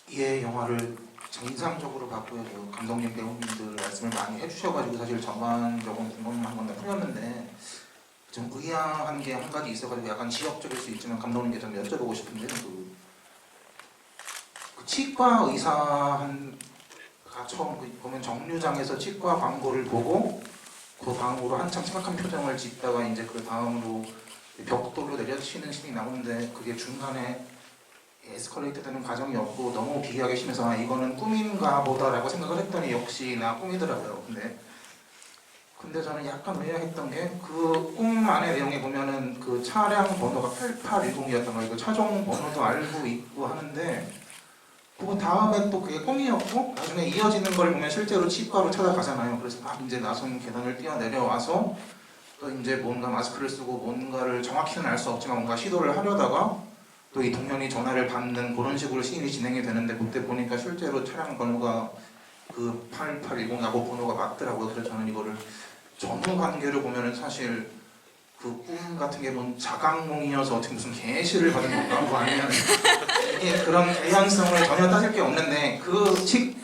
이 영화를 인상적으로 봤고요. 그 감독님, 배우님들 말씀을 많이 해주셔가지고 사실 전반적으로 궁금한 건데 풀렸는데 좀 의아한 게 한 가지 있어가지고 약간 지역적일 수 있지만 감독님께 좀 여쭤보고 싶은데 그 치과 의사가 처음 보면 정류장에서 치과 광고를 보고 그 다음으로 한참 심각한 표정을 짓다가 이제 그 다음으로 벽돌로 내려치는 신이 나오는데 그게 중간에 에스컬레이트 되는 과정이 없고 너무 비하게 심해서 이거는 꿈인가 보다라고 생각을 했더니 역시나 꿈이더라고요. 근데 저는 약간 의아했던 게 그 꿈 안의 내용에 보면은 그 차량 번호가 8810이었던 거예요. 그 차종 번호도 알고 있고 하는데 그 다음에 또 그게 꿈이었고 나중에 이어지는 걸 보면 실제로 치과로 찾아가잖아요. 그래서 막 이제 나선 계단을 뛰어내려와서 또 이제 뭔가 마스크를 쓰고 뭔가를 정확히는 알 수 없지만 뭔가 시도를 하려다가 또 이 동현이 전화를 받는 그런 식으로 시인이 진행이 되는데 그때 보니까 실제로 차량 번호가 그 8810하고 번호가 맞더라고요. 그래서 저는 이거를 전후 관계를 보면은 사실 그 꿈 같은 게 뭔 자각몽이어서 어떻게 무슨 계시를 받은 건가 뭐 아니면 이게 그런 개연성을 전혀 따질 게 없는데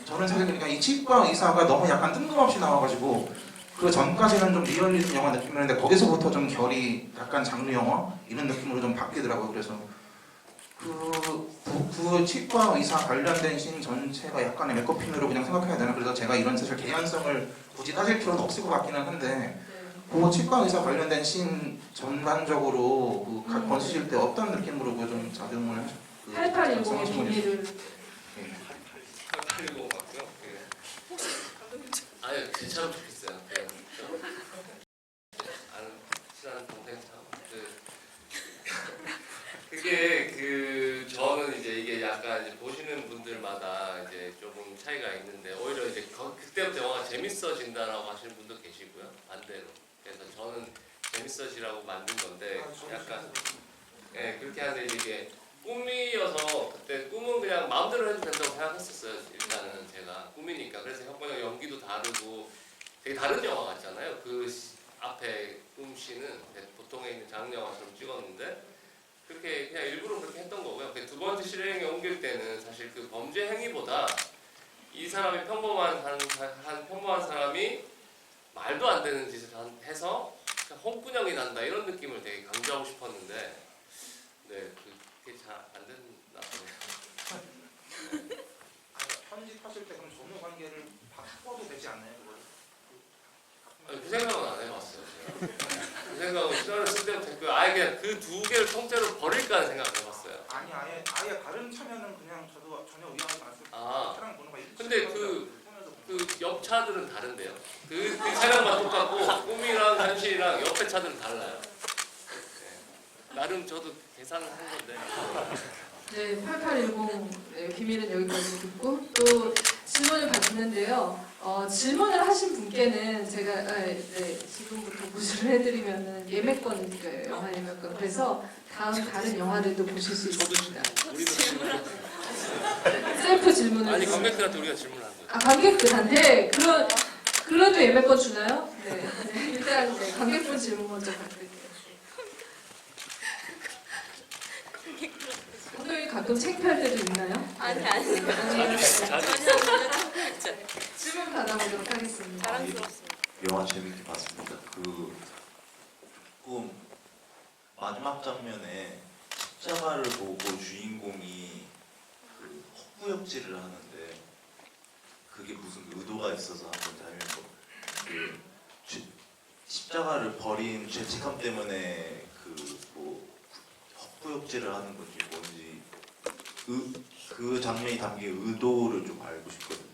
저는 사실 그러니까 이 치과 의사가 너무 약간 뜬금없이 나와가지고 그 전까지는 좀 리얼리즘 영화 느낌이었는데 거기서부터 좀 결이 약간 장르 영화 이런 느낌으로 좀 바뀌더라고요. 그래서 그 치과 의사 관련된 씬 전체가 약간의 메커핀으로 그냥 생각해야 되나. 그래서 제가 이런 사실 개연성을 굳이 따질 필요는 없을 것 같기는 한데 그 치과 의사 관련된 씬 전반적으로 그 건수실 때 어떤 느낌으로 좀 작용을 하셨어요? 8810의 비밀을 8810 맞고요. 아니 괜찮으면 좋겠어요. 아는 친한 동생 참 그게 저는 이제 이게 약간 이제 보시는 분들마다 이제 조금 차이가 있는데 오히려 이제 그때부터 영화가 재밌어진다라고 하시는 분도 계시고요. 반대로. 그래서 저는 재밌어지라고 만든 건데 약간 그렇게 하는데 이게 꿈이어서 그때 꿈은 그냥 마음대로 해도 된다고 생각했었어요. 일단은 제가 꿈이니까. 그래서 형번역 연기도 다르고 되게 다른 영화 같잖아요. 그 앞에 꿈씨는 보통에 있는 장르 영화처럼 찍었는데 그렇게 그냥 일부러 그렇게 했던 거고요. 두 번째 실행에 옮길 때는 사실 그 범죄 행위보다 이 사람이 평범한 사람이 말도 안 되는 짓을 해서 홍군형이 난다 이런 느낌을 되게 강조하고 싶었는데 그게 잘 안 됐나 보네요. 편집하실 때 그럼 전후 관계를 바꿔도 되지 않나요? 그 생각은 안 해봤어요. 제가. 그 생각은 시나리오 쓸 때부터 했고요. 아예 그냥 그 두 개를 통째로 버릴까 하는 생각을 해봤어요. 아니 아예 다른 차면은 그냥 저도 전혀 의아하지 않았어요. 차량 번호가 근데 그 옆 차들은 다른데요. 그 차량만 똑같고 꿈이랑 현실이랑 옆에 차들은 달라요. 나름 저도 계산을 한 건데. 네, 8810 비밀은 여기까지 듣고 또 질문을 받는데요. 질문을 하신 분께는 제가 지금부터 보수를 해드리면은 예매권을 드려요. 영화 예매권. 그래서 다른 영화들도 보실 수 있습니다. 우리도 질문. 셀프 질문을. 아니 관객들한테 우리가 질문을 한 거예요. 관객들한테 그래도 예매권 주나요? 네. 일단 관객분 질문 먼저 받을게요. 감독님 가끔 창피할 때도 있나요? 아니 아니요. 자주 질문 받아보도록 하겠습니다. 자랑스럽습니다. 영화 재밌게 봤습니다. 조금 마지막 장면에 십자가를 보고 주인공이 헛구역질을 하는데 그게 무슨 의도가 있어서 하는 건지 아니면 십자가를 버린 죄책감 때문에 헛구역질을 하는 건지 뭔지 그 장면이 담긴 의도를 좀 알고 싶거든요.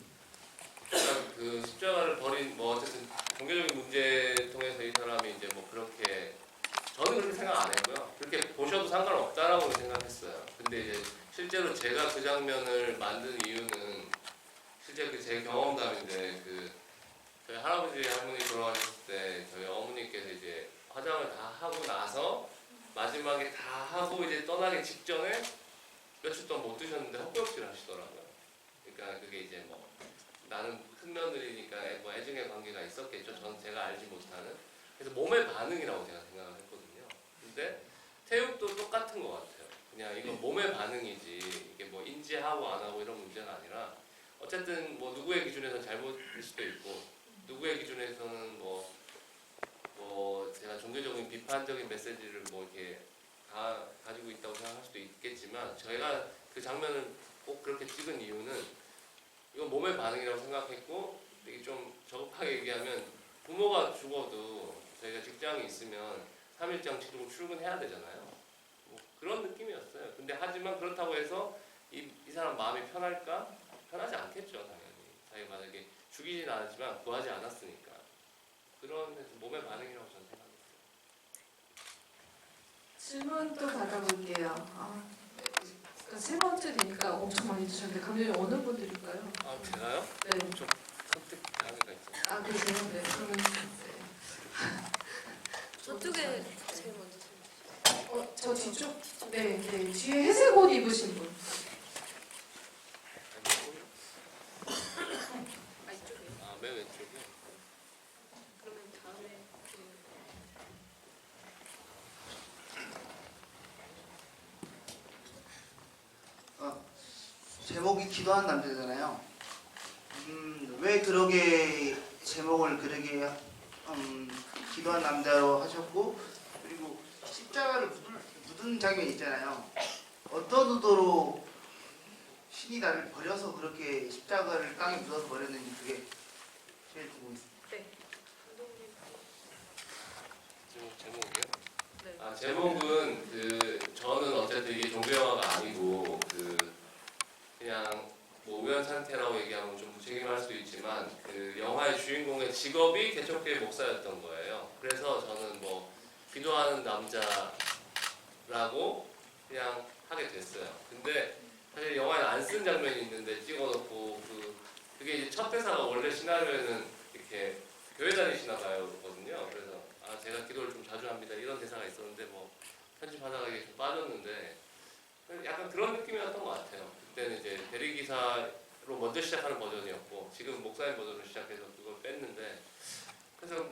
그러니까 그 십자가를 버린 뭐 어쨌든 종교적인 문제 통해서 이 사람이 이제 뭐 그렇게 저는 그렇게 생각 안 했고요. 그렇게 보셔도 상관없다라고 생각했어요. 근데 이제 실제로 제가 그 장면을 만든 이유는 실제 그 제 경험담인데 저희 할아버지 할머니 돌아가셨을 때 저희 어머니께서 이제 화장을 다 하고 나서 마지막에 다 하고 이제 떠나기 직전에 며칠 동안 못 드셨는데 헛구역질 하시더라고요. 그러니까 그게 이제 뭐 나는 큰 며느리니까 뭐 애증의 관계가 있었겠죠. 저는 제가 알지 못하는. 그래서 몸의 반응이라고 제가 생각을 했거든요. 근데 태육도 똑같은 것 같아요. 그냥 이건 몸의 반응이지 이게 뭐 인지하고 안 하고 이런 문제가 아니라 어쨌든 뭐 누구의 기준에서는 잘못일 수도 있고 누구의 기준에서는 뭐 제가 종교적인 비판적인 메시지를 뭐 이렇게 가지고 있다고 생각할 수도 있겠지만 저희가 그 장면을 꼭 그렇게 찍은 이유는 이건 몸의 반응이라고 생각했고 되게 좀 저급하게 얘기하면 부모가 죽어도 저희가 직장이 있으면 3일장 치르고 출근해야 되잖아요. 뭐 그런 느낌이었어요. 근데 하지만 그렇다고 해서 이 사람 마음이 편할까? 편하지 않겠죠, 당연히. 자기 만약에 죽이진 않았지만 구하지 않았으니까. 그런 몸의 반응이라고 저는 생각했어요. 질문 또 받아볼게요. 세 번째 되니까 엄청 많이 주셨는데 감독님 어느 분들일까요? 아, 제가요? 네. 좀 선택 가능가 있어요. 아 그러세요? 네. 그러면 저쪽에 제일 먼저 저 뒤쪽. 네, 네. 뒤에 회색 옷 입으신 분. 아 이쪽이요? 아, 맨 왼쪽에. 그러면 다음에 제목이 기도하는 남자잖아요. 왜 그러게 제목을 그러게 기도한 남자로 하셨고 그리고 십자가를 묻은 장면이 있잖아요. 어떤 의도로 신이 나를 버려서 그렇게 십자가를 땅에 묻어서 버렸는지 그게 제일 궁금했어요. 제목이요? 네. 아, 제목은 저는 어쨌든 이게 종교 영화가 아니고 그냥 뭐 우연찮게라고 얘기하면 좀 무책임할 수도 있지만 영화의 주인공의 직업이 개척교회 목사였던 거예요. 그래서 저는 뭐 기도하는 남자라고 그냥 하게 됐어요. 근데 사실 영화에 안 쓴 장면이 있는데 찍어놓고 그게 이제 첫 대사가 원래 시나리오에는 이렇게 교회 다니시나 봐요거든요. 그래서 제가 기도를 좀 자주 합니다 이런 대사가 있었는데 뭐 편집하다가 이게 좀 빠졌는데 약간 그런 느낌이었던 것 같아요. 그때는 이제 대리기사로 먼저 시작하는 버전이었고 지금 목사님 버전으로 시작해서 그걸 뺐는데 그래서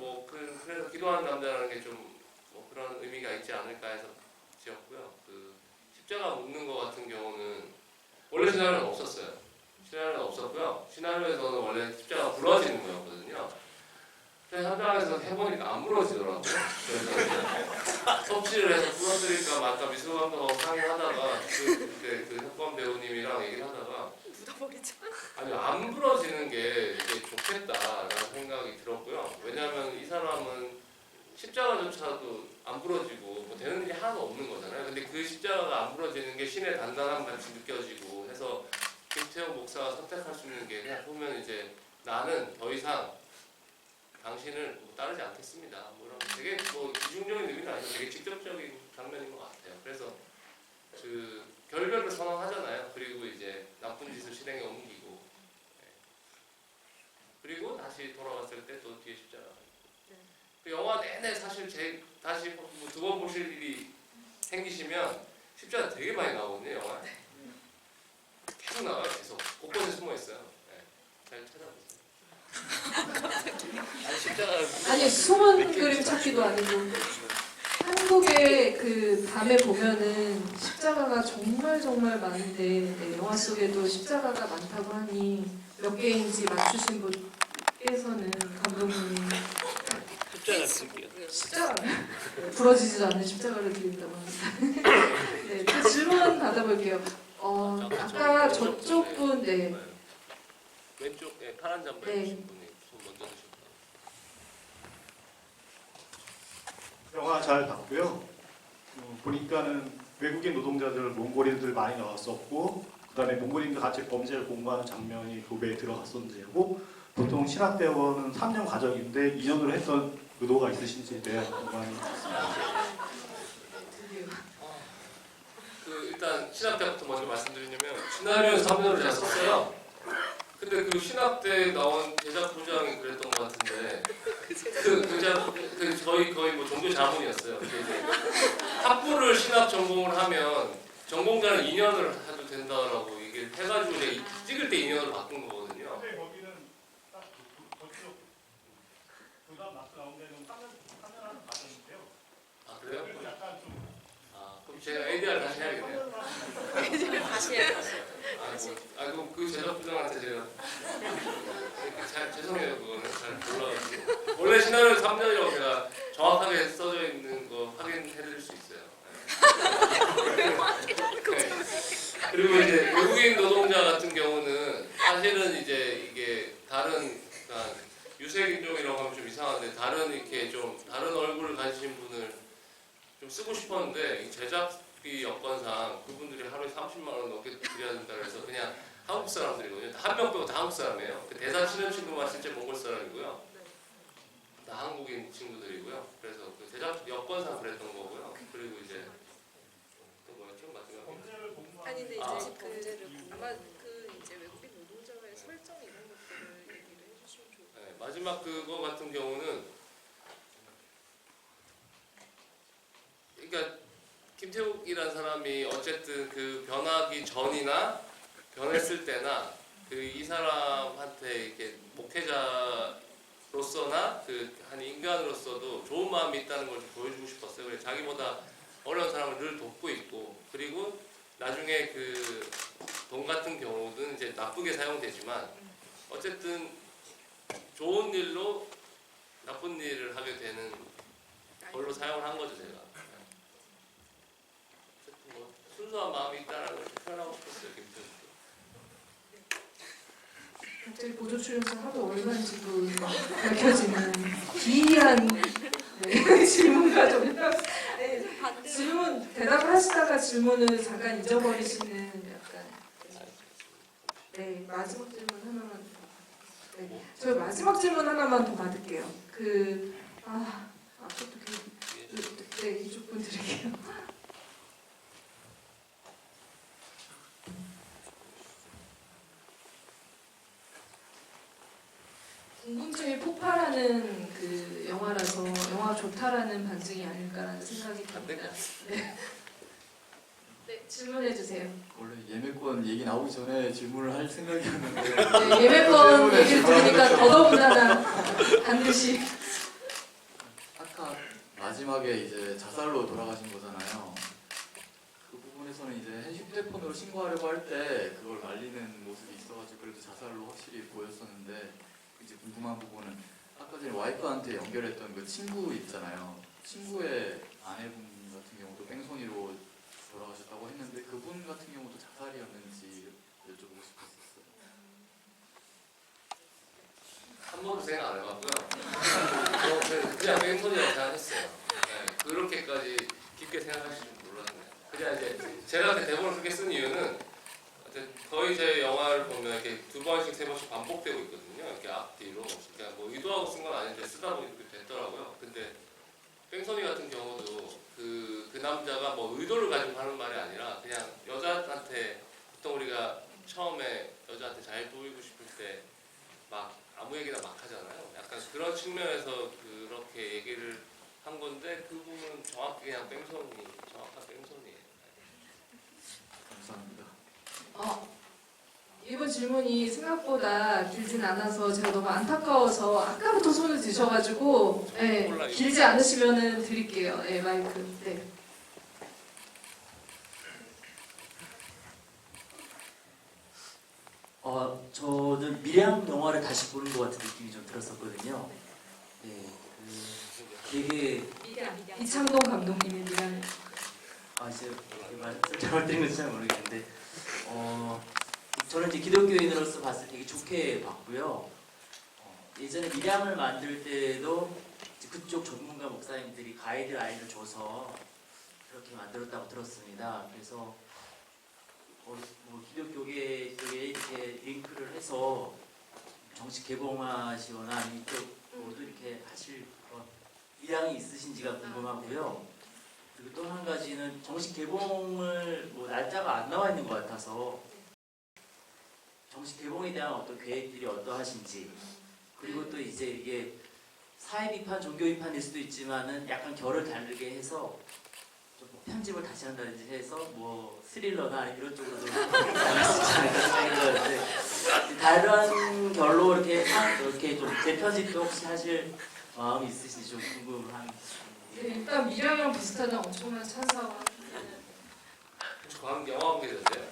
그래서 기도하는 남자라는 게 좀 뭐 그런 의미가 있지 않을까 해서 지었고요. 십자가 묻는 것 같은 경우는 원래 시나리오는 없었어요. 시나리오는 없었고요. 시나리오에서는 원래 십자가 부러지는 거였거든요. 그래서 현장에서 해보니까 안 부러지더라고요. 그래서 섭취를 해서 부러뜨릴까 말까 미술 감독하고 상의하다가 그 효권 배우님이랑 얘기를 하다가 묻어버리자. 아니 안 부러지는 게 이게 좋겠다라는 생각이 들었고요. 왜냐하면 이 사람은 십자가조차도 안 부러지고 뭐 되는 일이 하나도 없는 거잖아요. 근데 그 십자가가 안 부러지는 게 신의 단단함 같이 느껴지고 해서 김태형 목사가 선택할 수 있는 게 그냥 보면 이제 나는 더 이상 당신을 따르지 않겠습니다. 뭐 이런 되게 뭐 이중적인 의미는 아니고 되게 직접적인 장면인 것 같아요. 그래서 결별을 선언하잖아요. 그리고 이제 나쁜 짓을 실행에 옮기고 그리고 다시 돌아왔을 때 또 뒤에 십자가. 그 영화 내내 사실 다시 두 번 보실 일이 생기시면 십자가 되게 많이 나오거든요. 영화에 계속 나와요. 계속 곳곳에 숨어 있어요. 잘 찾아보세요. 아니 십자가 아니 숨은 그림 찾기도 아니고 한 한국의 그 밤에 보면은 십자가가 정말 정말 많은데 네, 영화 속에도 십자가가 많다고 하니 몇 개인지 맞추신 분께서는 감독님이 십자가 드릴게요. 십자가 부러지지도 않는 십자가를 드린다고 합니다. 네, 또 질문 받아볼게요. 아까 저쪽 분, 네, 왼쪽에 파란 잠바 네. 입으신 분이 손 먼저 드셨다. 영화 잘 봤고요. 보니까는 외국인 노동자들, 몽골인들 많이 나왔었고, 그다음에 몽골인들 같이 범죄를 공부하는 장면이 도배에 들어갔었는지 하고, 보통 신학대원은 3년 과정인데 2년으로 했던 의도가 있으신지에 대한 궁금합니다. 그 일단 신학 때부터 먼저 말씀드리냐면 시나리오는 3년을 제가 썼어요. 근데 그 신학 때 나온 제작 부장이 그랬던 것 같은데 저희 거의 뭐 종교 자문이었어요. 근데 이제 학부를 신학 전공을 하면 전공자는 2년을 해도 된다라고 얘기를 해가지고 이제 찍을 때 2년으로 바꾼 거거든요. 근데 거기는 딱 저쪽 부담 낙수 나온 데는 3년 하는 과정인데요. 아 그래요? 약간 좀 그럼 제가 ADR 다시 해야겠네요. 다시 해요. 그럼 그 제작부장한테 제가 잘 죄송해요. 그거는 잘 몰라가지고 원래 시나리오 3년이라고 제가 정확하게 써져 있는 거 확인해드릴 수 있어요. 네. 그리고 이제 외국인 노동자 같은 경우는 사실은 이제 이게 다른 그러니까 유색인종이라고 하면 좀 이상한데 다른 이렇게 좀 다른 얼굴을 가지신 분을 좀 쓰고 싶었는데 이 제작비 여건상 그분들이 하루에 30만 원 넘게 드려야 된다 그래서 그냥 한국 사람들이거든요. 한 명 빼고 다 한국 사람이에요. 그 대사 치는 친구만 실제 몽골 사람이고요. 다 한국인 친구들이고요. 그래서 그 제작 여건상 그랬던 거고요. 그리고 이제 또 뭐였죠 마지막에 범죄를 공부하는 아니 근데 아. 이제 그 이제 외국인 노동자와의 설정 이런 것들을 얘기를 해주시면 좋을 것 네, 마지막 그거 같은 경우는 그러니까 김태욱이라는 사람이 어쨌든 그 변하기 전이나 변했을 때나 그 이 사람한테 이렇게 목회자로서나 그 한 인간으로서도 좋은 마음이 있다는 걸 좀 보여주고 싶었어요. 그래서 자기보다 어려운 사람을 늘 돕고 있고 그리고 나중에 그 돈 같은 경우는 이제 나쁘게 사용되지만 어쨌든 좋은 일로 나쁜 일을 하게 되는 걸로 사용을 한 거죠 제가. 어쨌든 뭐 순수한 마음이 있다는 걸 표현하고 싶었어요 김태욱도. 갑자기 보조 출연자 하도 얼마인지도 밝혀지는 기이한 네, 질문과 좀 네, 질문 대답을 하시다가 질문을 잠깐 잊어버리시는 약간 네 마지막 질문 하나만 네 저희 마지막 질문 하나만 더 받을게요. 앞부터 네 이쪽 분 드릴게요. 궁금증이 폭발하는 그 영화라서 영화 좋다라는 반증이 아닐까라는 생각이 듭니다. 네, 질문해 주세요. 원래 예매권 얘기 나오기 전에 질문을 할 생각이었는데 네, 예매권 얘기를 들으니까 더더군다나 반드시 아까 마지막에 이제 자살로 돌아가신 거잖아요. 그 부분에서는 이제 휴대폰으로 신고하려고 할 때 그걸 말리는 모습이 있어가지고 그래도 자살로 확실히 보였었는데 이제 궁금한 부분은 아까 전에 와이프한테 연결했던 그 친구 있잖아요. 친구의 아내분 같은 경우도 뺑소니로 돌아가셨다고 했는데 그분 같은 경우도 자살이었는지 여쭤보고 싶었어요. 한 번도 생각 안 해봤고요. 그냥 뺑소니라고 생각했어요. 네, 그렇게까지 깊게 생각하실 줄 몰랐네요. 그냥 이제 제가 그 대본을 그렇게 쓴 이유는 거의 제 영화를 보면 이렇게 2번씩 3번씩 반복되고 있거든요. 이렇게 앞뒤로. 그러니까 뭐 의도하고 쓴 건 아닌데 쓰다 보니 그렇게 됐더라고요. 근데 뺑소니 같은 경우도 그 남자가 뭐 의도를 가지고 하는 말이 아니라 그냥 여자한테 보통 우리가 처음에 여자한테 잘 보이고 싶을 때 막 아무 얘기나 막 하잖아요. 약간 그런 측면에서 그렇게 얘기를 한 건데 그 부분은 정확히 그냥 정확한 뺑소니예요. 감사합니다. 이번 질문이 생각보다 길진 않아서 제가 너무 안타까워서 아까부터 손을 드셔가지고 네, 길지 않으시면은 드릴게요. 네, 마이크. 네. 저는 미량 영화를 다시 보는 것 같은 느낌이 좀 들었었거든요. 네, 되게 이창동 감독님의 미란. 이제 잘못된 건지 잘 모르겠는데 저는 이제 기독교인으로서 봤을 때 되게 좋게 봤고요. 예전에 미량을 만들 때도 이제 그쪽 전문가 목사님들이 가이드라인을 줘서 그렇게 만들었다고 들었습니다. 그래서 뭐 기독교계 쪽에 이렇게 링크를 해서 정식 개봉하시거나 아니면 이쪽으로도 이렇게 하실 그런 의향이 있으신지가 궁금하고요. 그리고 또 한 가지는 정식 개봉을 뭐 날짜가 안 나와 있는 것 같아서 정식 개봉에 대한 어떤 계획들이 어떠하신지, 그리고 또 이제 이게 사회 비판, 종교 비판일 수도 있지만은 약간 결을 다르게 해서 좀 편집을 다시 한다든지 해서 뭐 스릴러나 이런 쪽으로 좀 나갈 수 있지 않을까 생각이 들었는데, 다른 결로 이렇게 좀 재편집도 혹시 하실 마음이 있으신지 좀 궁금한. 네, 일단 미량이랑 비슷하다 엄청난 찬사와. 저 방금 영화 보게 됐는데요.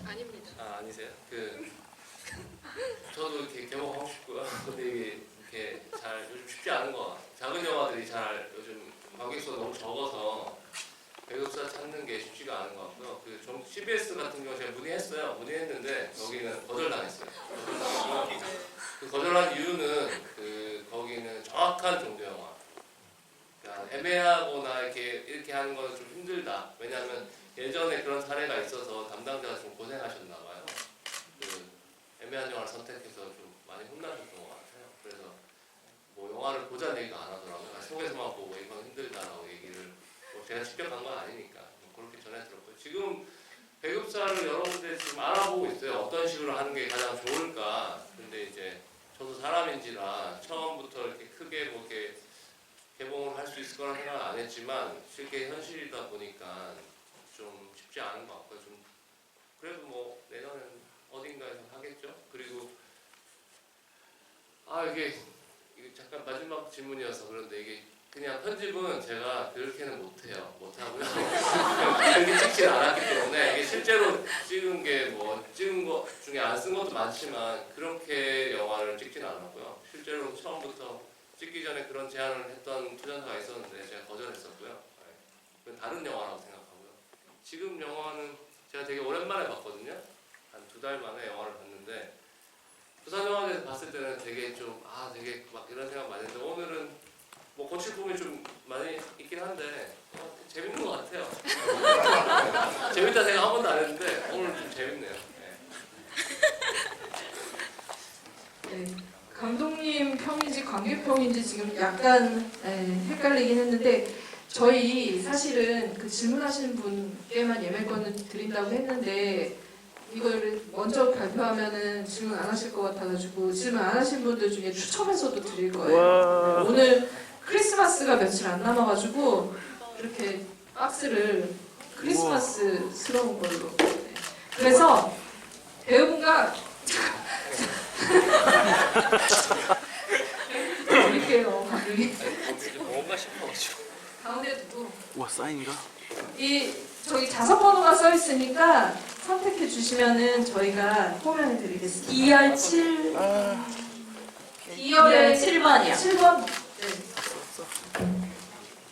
아닙니다. 아니세요? 저도 이렇게 개봉하고 싶고요. 근데 이게 이렇게 잘 요즘 쉽지 않은 것 같아요. 작은 영화들이 잘 요즘 관객수가 너무 적어서 배급사 찾는 게 쉽지가 않은 것 같고요. CBS 같은 경우 제가 문의했는데 여기는 거절당했어요. 그 거절한 이유는 거기는 정확한 종교 영화. 그러니까 애매하거나 이렇게 하는 건 좀 힘들다. 왜냐하면 예전에 그런 사례가 있어서 담당자가 좀 고생하셨나 봐요. 애매한 영화를 선택해서 좀 많이 혼나셨던 것 같아요. 그래서 뭐 영화를 보자는 얘기가 안 하더라고요. 속에서만 보고 이건 힘들다라고 얘기를, 뭐 제가 직접 간 건 아니니까 뭐 그렇게 전해 들었고요. 지금 배급사를 여러 군데 지금 알아보고 있어요. 어떤 식으로 하는 게 가장 좋을까. 근데 이제 저도 사람인지라 처음부터 이렇게 크게 뭐 이렇게 개봉을 할 수 있을 거라 생각은 안 했지만 실제 현실이다 보니까 좀 쉽지 않은 것 같고요. 좀 그래도 뭐 내년엔 어딘가에서 하겠죠. 그리고 이게 잠깐 마지막 질문이어서 그런데 이게 그냥 편집은 제가 그렇게는 못해요. 못하고요. 그렇게 찍지 않았기 때문에 이게 실제로 찍은 거 중에 안 쓴 것도 많지만 그렇게 영화를 찍지는 않았고요. 실제로 처음부터 찍기 전에 그런 제안을 했던 투자사가 있었는데 제가 거절했었고요. 그건 다른 영화라고 생각하고요. 지금 영화는 제가 되게 오랜만에 봤거든요. 한 2달 만에 영화를 봤는데 부산영화제에서 봤을 때는 되게 되게 막 이런 생각 많이 했는데 오늘은 뭐 고칠 부분이 좀 많이 있긴 한데 재밌는 것 같아요. 재밌다 생각 한 번도 안 했는데 오늘 좀 재밌네요. 네. 감독님 평인지 관객 평인지 지금 약간 헷갈리긴 했는데, 저희 사실은 그 질문하시는 분께만 예매권을 드린다고 했는데 이거를 먼저 발표하면은 질문 안 하실 것 같아가지고 질문 안 하신 분들 중에 추첨해서도 드릴 거예요. 네. 오늘 크리스마스가 며칠 안 남아가지고 이렇게 박스를 크리스마스스러운 걸로. 네. 그래서 배우분과 드릴게요, 감독님. 뭔가 싶어가지고. 가운데 두고. 와, 사인인가? 저기 자석 번호가 써 있으니까 선택해 주시면은 저희가 포면해 드리겠습니다. 2열 7. 2열에 7번이요. 7번.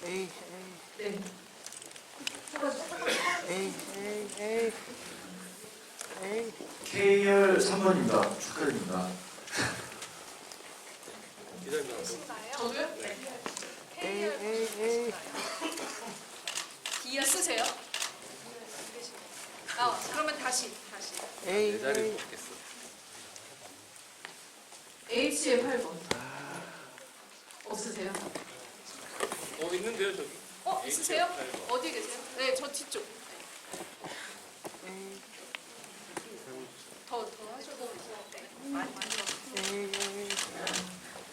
네. 네. KR 3번입니다. 축하드립니다. 저도요? 네. D야 쓰세요? 그러면 다시. 내 자리를 먹겠어. H의 8번. 없으세요? 있는데요 저기. 있으세요? 어디 계세요? 네, 저 뒤쪽. 더 하셔도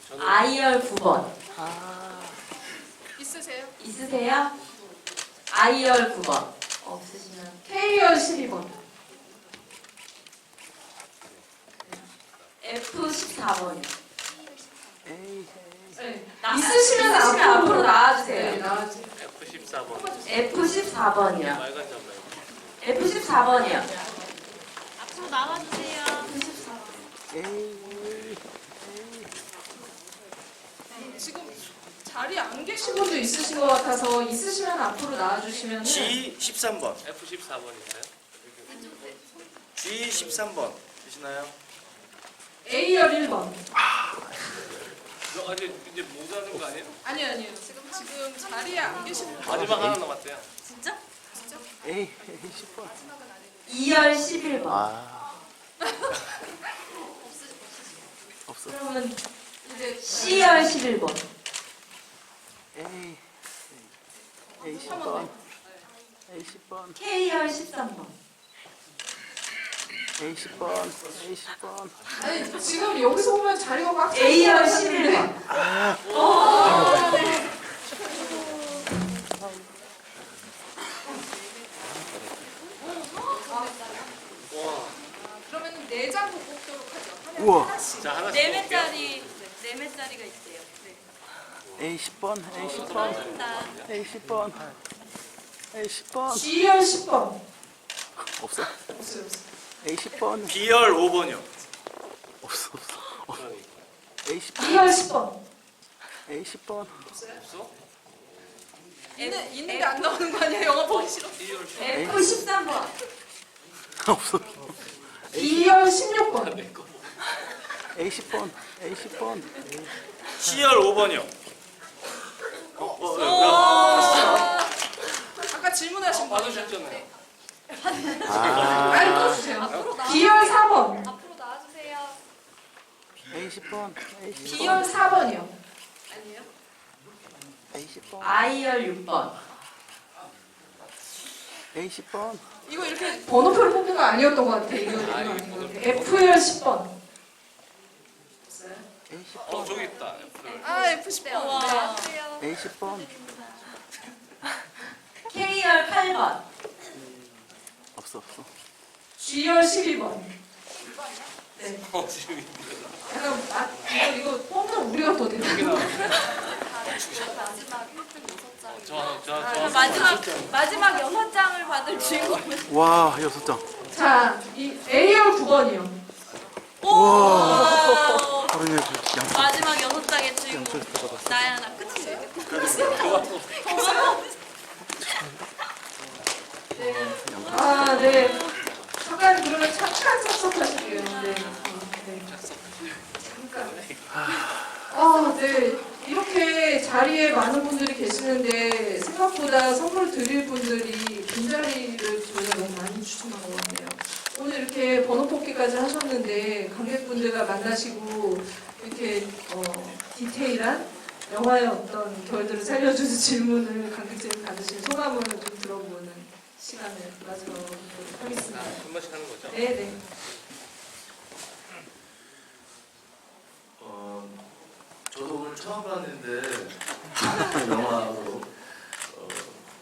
저는 I열 9번. 있으세요? 있으세요? I열 9번. 없으시면 K열 12번. F14번이요. 네. 있으시면 앞으로 나와주세요. 네, 나와주세요. F14번. F14번이요. 빨간 점만. F14번이요. 앞으로 나와주세요. 지금 자리에 안 계신 분도 있으신 것 같아서 있으시면 앞으로 나와주시면 G13번. F14번 있어요? G13번 되시나요? A열 1번. 이거 아직 이제 못 하는 거 아니에요? 아니요. 지금 자리에 안 계신 분. 마지막 하나 남았대요. 진짜? 2열 11번. 그러면 이제 C열 11번. A10번. K열 13번. 아니 지금 여기서 보면 자리가 꽉 차. A열 11번. 와. 그러면 4장 뽑도록 하죠. 우와. 하나씩. 자 하나씩. 네 매짜리 네 매짜리가 있대요. 네. A10번. G열 10번. 없어. 없어요. B열 5번이요. B열 10번. 없어? 있는데 안 나오는 거 아니야? 영화 보기 싫어. F13번. B열 16번. C열 5번이요. 아까 질문하신 분. 받으셨잖아요. 아니 또 주세요. 앞으로 나와. B열 4번. 앞으로 나와주세요. B열 4번이요. 아니에요? I열 6번. 이거 이렇게 번호표를 뽑는 거 아니었던 것 같아. 이거 아닌 것 같아. F열 10번. 저기 있다. 아 F10번. 와. K열 8번. G열 12번. 네. 지금 약간 이거 뽑는 우리가 더 되는 여기 거. 나와. 마지막 6장을 받을 주인공은 와, 6장. 자, 이 A열 9번이요. 와. 어른의 양. 마지막 6장의 주인공 나야 나 끝인데. 아, 네. 잠깐 그러면 잠깐 섭섭하실게요. 네. 잠깐. 네. 이렇게 자리에 많은 분들이 계시는데 생각보다 선물 드릴 분들이 빈자리를 저희가 너무 많이 추천한 것 같네요. 오늘 이렇게 번호 뽑기까지 하셨는데 관객분들과 만나시고 이렇게 디테일한 영화의 어떤 결들을 살려주는 질문을 관객들이 받으신 소감을 좀 들어보는 시간을 마지막으로 갖도록 하겠습니다. 한 번씩 하는 거죠? 네네. 저도 오늘 처음 봤는데 영화로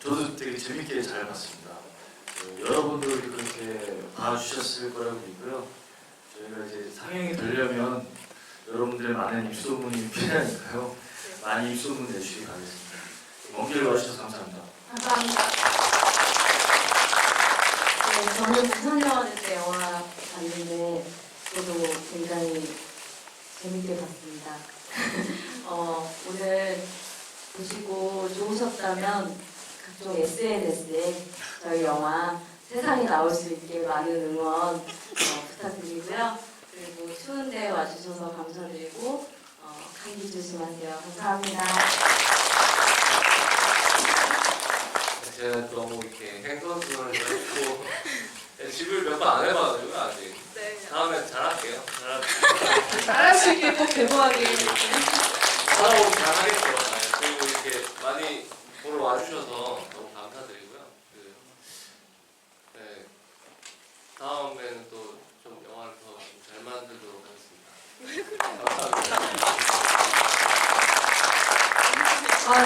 저도 되게 재밌게 잘 봤습니다. 여러분들이 그렇게 봐주셨을 거라고 믿고요. 저희가 이제 상영이 되려면 여러분들의 많은 입소문이 필요하니까요. 많이 입소문 내주시기 바라겠습니다. 먼 길 와주셔서 감사합니다. 감사합니다. 네, 저는 부산영화제 때 영화 봤는데 저도 굉장히 재밌게 봤습니다. 오늘 보시고 좋으셨다면 각종 SNS에 저희 영화 세상에 나올 수 있게 많은 응원 부탁드리고요. 그리고 추운데 와주셔서 감사드리고 감기 조심하세요. 감사합니다. 제가 너무 이렇게 행선수를 했고 집을 몇 번 안 해봐가지고 아직. 네. 다음엔 잘할게요. 잘할 수 있게 꼭 대모하게. 살아오면 잘하겠죠. 그리고 이렇게 많이 보러 와주셔서 너무 감사드리고요. 네, 다음에는 또 좀 영화를 더 잘 만들도록 하겠습니다.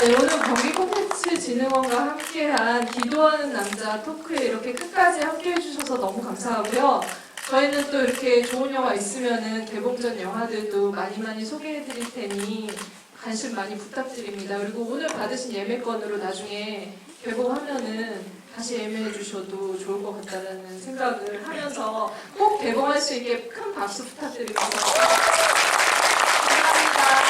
네, 오늘 경기 콘텐츠 진흥원과 함께한 기도하는 남자 토크에 이렇게 끝까지 함께해 주셔서 너무 감사하고요. 저희는 또 이렇게 좋은 영화 있으면은 개봉전 영화들도 많이 소개해드릴 테니 관심 많이 부탁드립니다. 그리고 오늘 받으신 예매권으로 나중에 개봉하면은 다시 예매해 주셔도 좋을 것 같다는 생각을 하면서 꼭 개봉할 수 있게 큰 박수 부탁드립니다. 감사합니다.